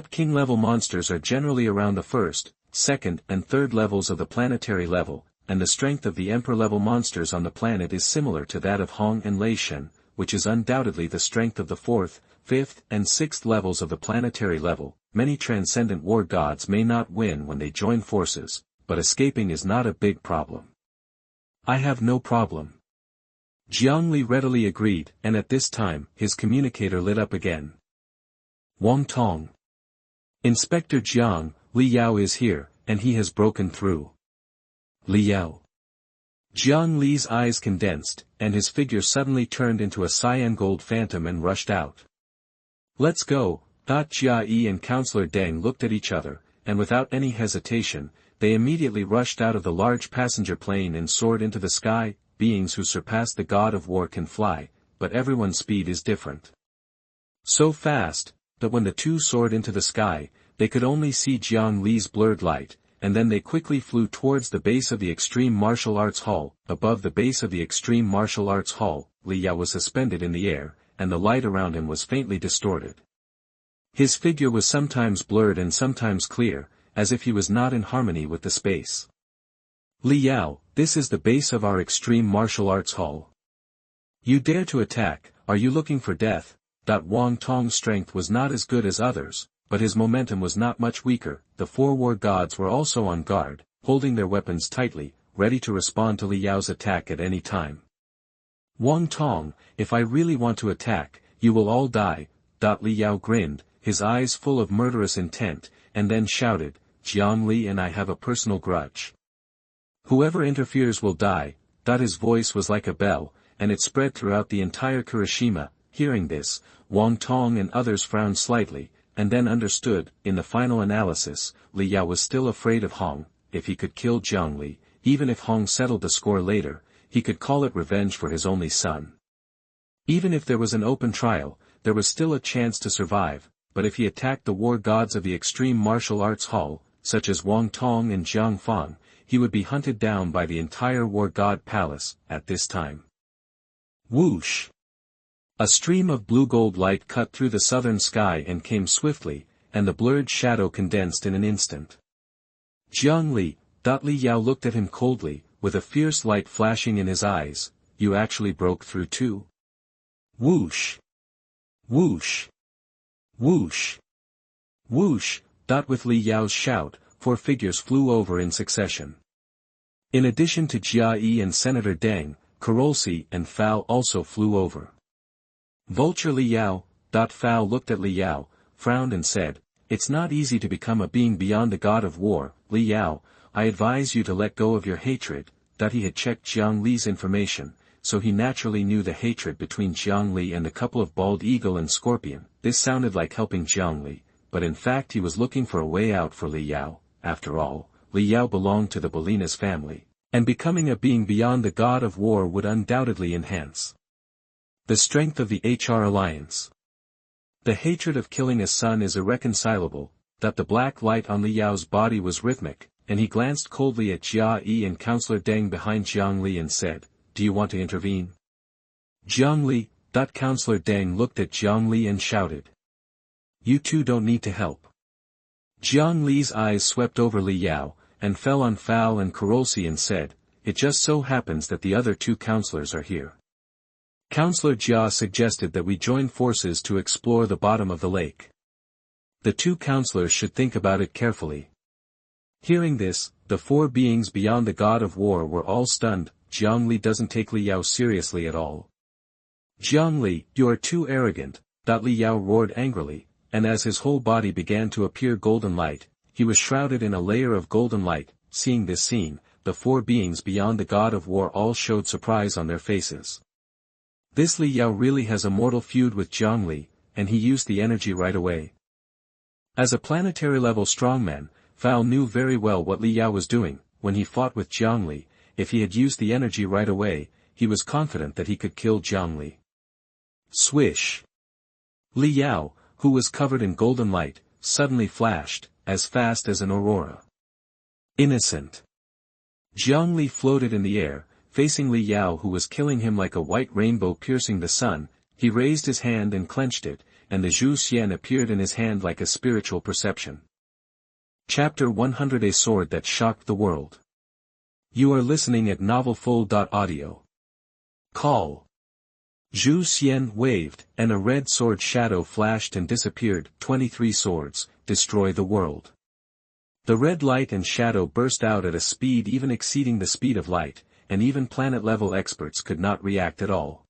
King-level monsters are generally around the first, second and third levels of the planetary level, and the strength of the emperor-level monsters on the planet is similar to that of Hong and Lei Shen, which is undoubtedly the strength of the fourth, fifth and sixth levels of the planetary level. Many transcendent war gods may not win when they join forces, but escaping is not a big problem. I have no problem. Jiang Li readily agreed, and at this time, his communicator lit up again. Wang Tong. Inspector Jiang, Li Yao is here, and he has broken through. Li Yao. Jiang Li's eyes condensed, and his figure suddenly turned into a cyan gold phantom and rushed out. Let's go. Jia Yi and Counselor Deng looked at each other, and without any hesitation, they immediately rushed out of the large passenger plane and soared into the sky. Beings who surpass the god of war can fly, but everyone's speed is different. So fast, that when the two soared into the sky, they could only see Jiang Li's blurred light, and then they quickly flew towards the base of the Extreme Martial Arts Hall. Above the base of the Extreme Martial Arts Hall, Li Yao was suspended in the air, and the light around him was faintly distorted. His figure was sometimes blurred and sometimes clear, as if he was not in harmony with the space. Li Yao, this is the base of our Extreme Martial Arts Hall. You dare to attack, are you looking for death? Wang Tong's strength was not as good as others, but his momentum was not much weaker. The four war gods were also on guard, holding their weapons tightly, ready to respond to Li Yao's attack at any time. Wang Tong, if I really want to attack, you will all die. Li Yao grinned, his eyes full of murderous intent, and then shouted, Jiang Li and I have a personal grudge. Whoever interferes will die. His voice was like a bell, and it spread throughout the entire Kirishima. Hearing this, Wang Tong and others frowned slightly, and then understood. In the final analysis, Li Yao was still afraid of Hong. If he could kill Jiang Li, even if Hong settled the score later, he could call it revenge for his only son. Even if there was an open trial, there was still a chance to survive, but if he attacked the war gods of the Extreme Martial Arts Hall, such as Wang Tong and Jiang Fang, he would be hunted down by the entire war god palace. At this time. Whoosh! A stream of blue-gold light cut through the southern sky and came swiftly, and the blurred shadow condensed in an instant. Jiang Li. Li Yao looked at him coldly, with a fierce light flashing in his eyes. You actually broke through too? Whoosh! Whoosh! Whoosh! Whoosh! With Li Yao's shout, four figures flew over in succession. In addition to Jia Yi and Senator Deng, Carolsi and Farr also flew over. Vulture Li Yao. Farr looked at Li Yao, frowned and said, it's not easy to become a being beyond the god of war. Li Yao, I advise you to let go of your hatred. He had checked Jiang Li's information, so he naturally knew the hatred between Jiang Li and the couple of Bald Eagle and Scorpion. This sounded like helping Jiang Li, but in fact he was looking for a way out for Li Yao. After all, Li Yao belonged to the Bolinas family, and becoming a being beyond the god of war would undoubtedly enhance the strength of the HR alliance. The hatred of killing a son is irreconcilable. The black light on Li Yao's body was rhythmic, and he glanced coldly at Jia Yi and Counselor Deng behind Jiang Li and said, do you want to intervene? Jiang Li. Counselor Deng looked at Jiang Li and shouted. You two don't need to help. Jiang Li's eyes swept over Li Yao, and fell on Farr and Carolsi and said, it just so happens that the other two counselors are here. Counselor Jia suggested that we join forces to explore the bottom of the lake. The two counselors should think about it carefully. Hearing this, the four beings beyond the god of war were all stunned. Jiang Li doesn't take Li Yao seriously at all. Jiang Li, you are too arrogant. Li Yao roared angrily, and as his whole body began to appear golden light, he was shrouded in a layer of golden light. Seeing this scene, the four beings beyond the god of war all showed surprise on their faces. This Li Yao really has a mortal feud with Jiang Li, and he used the energy right away. As a planetary-level strongman, Farr knew very well what Li Yao was doing. When he fought with Jiang Li, if he had used the energy right away, he was confident that he could kill Jiang Li. Swish! Li Yao, who was covered in golden light, suddenly flashed, as fast as an aurora. Innocent! Jiang Li floated in the air, facing Li Yao who was killing him like a white rainbow piercing the sun. He raised his hand and clenched it, and the Zhu Xian appeared in his hand like a spiritual perception. Chapter 100: A Sword That Shocked the World. You are listening at novelfull.audio. Call. Zhu Xian waved, and a red sword shadow flashed and disappeared. 23 swords, destroy the world. The red light and shadow burst out at a speed even exceeding the speed of light, and even planet-level experts could not react at all.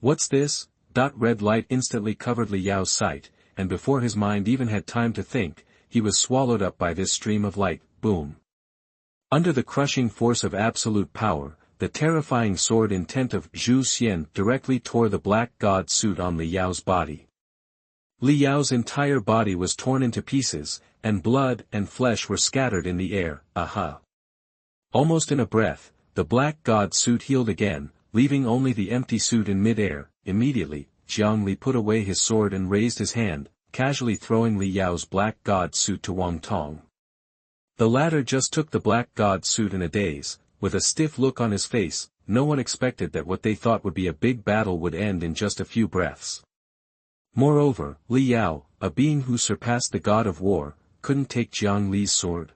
What's this? Red light instantly covered Li Yao's sight, and before his mind even had time to think, he was swallowed up by this stream of light. Boom! Under the crushing force of absolute power, the terrifying sword intent of Zhu Xian directly tore the black god suit on Li Yao's body. Li Yao's entire body was torn into pieces, and blood and flesh were scattered in the air. Aha! Almost in a breath, the black god suit healed again, leaving only the empty suit in mid-air. Immediately, Jiang Li put away his sword and raised his hand, casually throwing Li Yao's black god suit to Wang Tong. The latter just took the black god suit in a daze, with a stiff look on his face. No one expected that what they thought would be a big battle would end in just a few breaths. Moreover, Li Yao, a being who surpassed the god of war, couldn't take Jiang Li's sword.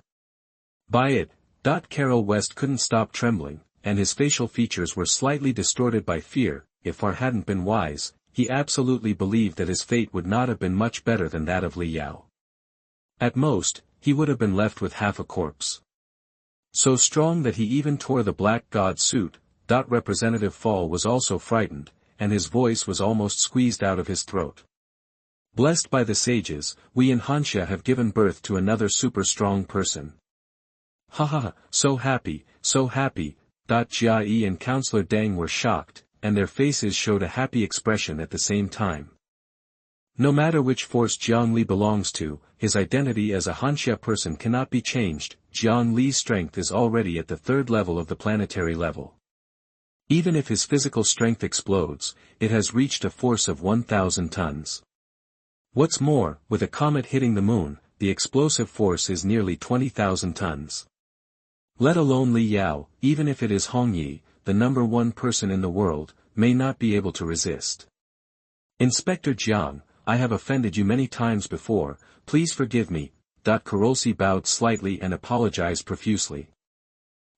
By it, Carol West couldn't stop trembling, and his facial features were slightly distorted by fear. If Farr hadn't been wise, he absolutely believed that his fate would not have been much better than that of Li Yao. At most, he would have been left with half a corpse. So strong that he even tore the black god suit. Representative Fall was also frightened, and his voice was almost squeezed out of his throat. Blessed by the sages, we in Hanxia have given birth to another super strong person. Ha ha ha, so happy, so happy. Jia Yi and Counselor Deng were shocked, and their faces showed a happy expression at the same time. No matter which force Jiang Li belongs to, his identity as a Hanxia person cannot be changed. Jiang Li's strength is already at the 3rd level of the planetary level. Even if his physical strength explodes, it has reached a force of 1,000 tons. What's more, with a comet hitting the moon, the explosive force is nearly 20,000 tons. Let alone Li Yao, even if it is Hongyi, the number 1 person in the world, may not be able to resist. Inspector Jiang, I have offended you many times before, please forgive me. Carolsi bowed slightly and apologized profusely.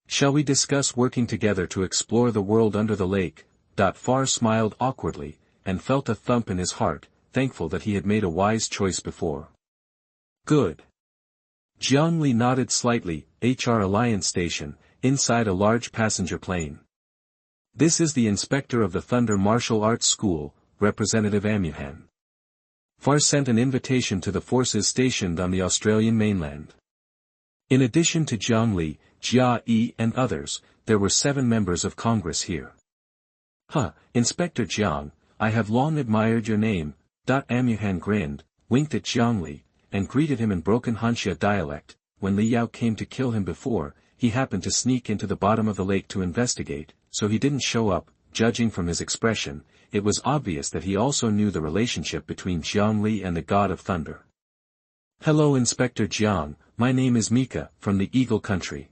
Shall we discuss working together to explore the world under the lake? Farr smiled awkwardly, and felt a thump in his heart, thankful that he had made a wise choice before. Good. Jiang Li nodded slightly. HR Alliance Station, inside a large passenger plane. This is the inspector of the Thunder Martial Arts School, Representative Amuhan. Farr sent an invitation to the forces stationed on the Australian mainland. In addition to Jiang Li, Jia Yi and others, there were 7 members of Congress here. Inspector Jiang, I have long admired your name. Amuhan grinned, winked at Jiang Li, and greeted him in broken Hanxia dialect. When Li Yao came to kill him before, he happened to sneak into the bottom of the lake to investigate, so he didn't show up. Judging from his expression, it was obvious that he also knew the relationship between Jiang Li and the God of Thunder. Hello Inspector Jiang, my name is Mika, from the Eagle Country.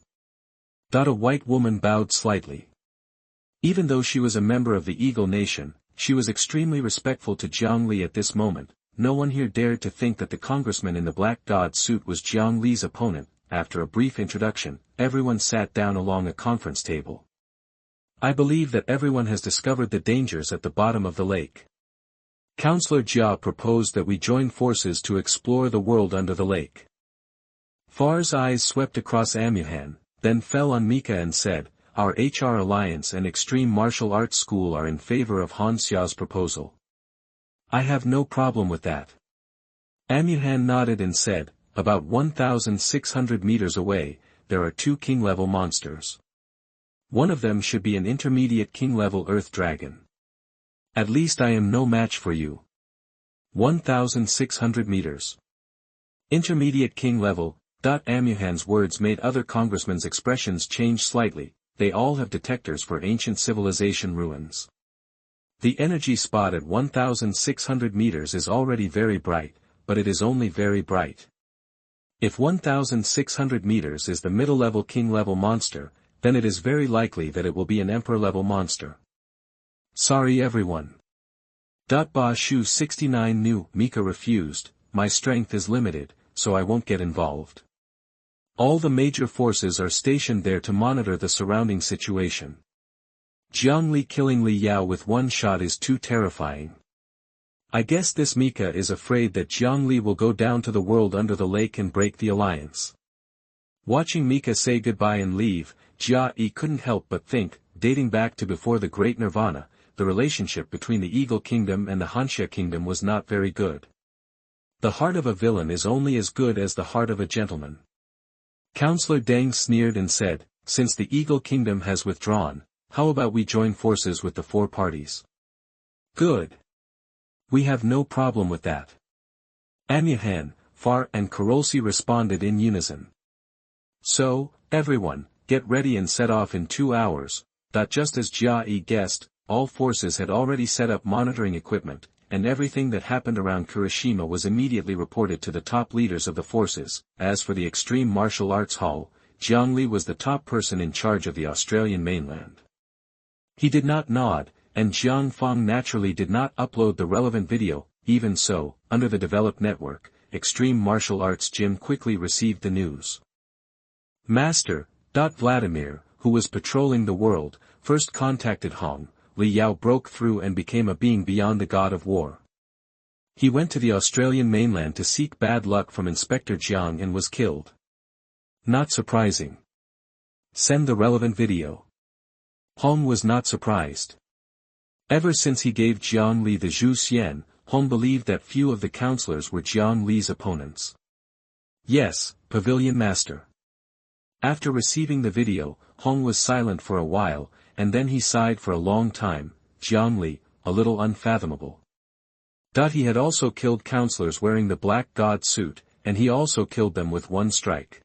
A white woman bowed slightly. Even though she was a member of the Eagle Nation, she was extremely respectful to Jiang Li at this moment. No one here dared to think that the congressman in the black god suit was Jiang Li's opponent. After a brief introduction, everyone sat down along a conference table. I believe that everyone has discovered the dangers at the bottom of the lake. Counselor Jia proposed that we join forces to explore the world under the lake. Farr's eyes swept across Amuhan, then fell on Mika and said, our HR Alliance and Extreme Martial Arts School are in favor of Hanxia's proposal. I have no problem with that. Amuhan nodded and said, about 1,600 meters away, there are 2 king-level monsters. One of them should be an intermediate king-level earth dragon. At least I am no match for you. 1,600 meters. Intermediate king level. Amuhan's words made other congressmen's expressions change slightly. they all have detectors for ancient civilization ruins. The energy spot at 1,600 meters is already very bright, but it is only very bright. If 1,600 meters is the middle-level king-level monster, then it is very likely that it will be an emperor-level monster. Sorry everyone. Ba Shu 69 knew. Mika refused, my strength is limited, so I won't get involved. All the major forces are stationed there to monitor the surrounding situation. Jiang Li killing Li Yao with one shot is too terrifying. I guess this Mika is afraid that Jiang Li will go down to the world under the lake and break the alliance. Watching Mika say goodbye and leave, Jiang Li couldn't help but think, dating back to before the Great Nirvana, the relationship between the Eagle Kingdom and the Hanxia Kingdom was not very good. The heart of a villain is only as good as the heart of a gentleman. Counselor Deng sneered and said, since the Eagle Kingdom has withdrawn, how about we join forces with the four parties? Good. We have no problem with that. Amyahan, Farr and Karolsi responded in unison. So, everyone, get ready and set off in 2 hours. Just as Jia Yi guessed, all forces had already set up monitoring equipment, and everything that happened around Kurashima was immediately reported to the top leaders of the forces. As for the Extreme Martial Arts Hall, Jiang Li was the top person in charge of the Australian mainland. He did not nod, and Jiang Feng naturally did not upload the relevant video. Even so, under the developed network, Extreme Martial Arts Gym quickly received the news. Master, Vladimir, who was patrolling the world, first contacted Hong. Li Yao broke through and became a being beyond the god of war. He went to the Australian mainland to seek bad luck from Inspector Jiang and was killed. Not surprising. Send the relevant video. Hong was not surprised. Ever since he gave Jiang Li the Zhu Xian, Hong believed that few of the counselors were Jiang Li's opponents. Yes, Pavilion Master. After receiving the video, Hong was silent for a while, and then he sighed for a long time. Jiang Li, a little unfathomable. He had also killed counselors wearing the black god suit, and he also killed them with one strike.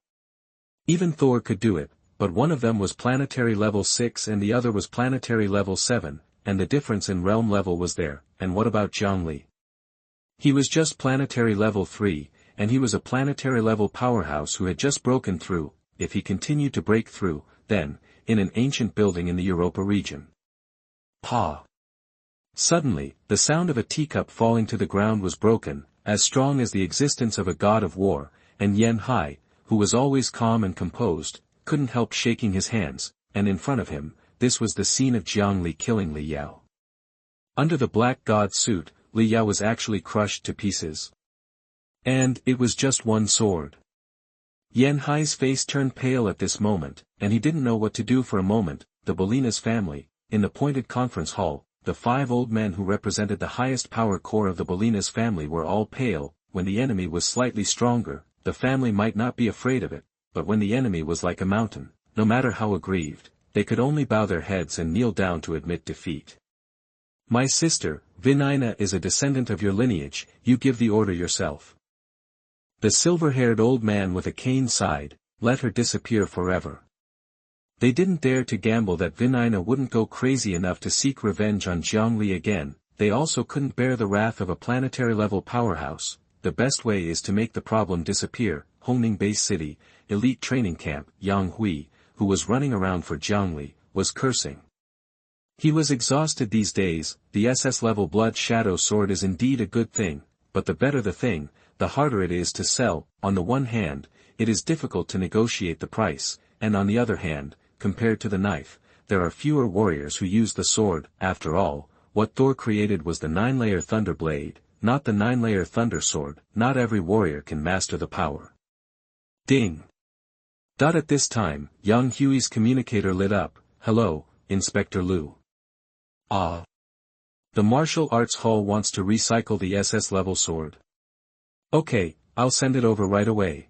Even Thor could do it, but one of them was planetary level 6 and the other was planetary level 7, and the difference in realm level was there. And what about Jiang Li? He was just planetary level 3, and he was a planetary level powerhouse who had just broken through. If he continued to break through, then, in an ancient building in the Europa region. Pa! Suddenly, the sound of a teacup falling to the ground was broken, as strong as the existence of a god of war, and Yan Hai, who was always calm and composed, couldn't help shaking his hands, and in front of him, this was the scene of Jiang Li killing Li Yao. Under the black god suit, Li Yao was actually crushed to pieces. And it was just one sword. Yan Hai's face turned pale at this moment, and he didn't know what to do for a moment. The Bolina's family, in the pointed conference hall, the 5 old men who represented the highest power core of the Bolina's family were all pale. When the enemy was slightly stronger, the family might not be afraid of it, but when the enemy was like a mountain, no matter how aggrieved, they could only bow their heads and kneel down to admit defeat. My sister, Vinina is a descendant of your lineage, you give the order yourself. The silver-haired old man with a cane sighed, let her disappear forever. They didn't dare to gamble that Vinina wouldn't go crazy enough to seek revenge on Jiang Li again. They also couldn't bear the wrath of a planetary-level powerhouse. The best way is to make the problem disappear. Hongning Base City, elite training camp. Yang Hui, who was running around for Jiang Li, was cursing. He was exhausted these days. The SS-level Blood Shadow Sword is indeed a good thing, but the better the thing, the harder it is to sell. On the one hand, it is difficult to negotiate the price, and on the other hand, compared to the knife, there are fewer warriors who use the sword. After all, what Thor created was the 9-layer Thunder Blade, not the 9-layer Thunder Sword. Not every warrior can master the power. Ding! At this time, Yang Hui's communicator lit up. Hello, Inspector Liu. Ah. The Martial Arts Hall wants to recycle the SS-level sword. Okay, I'll send it over right away.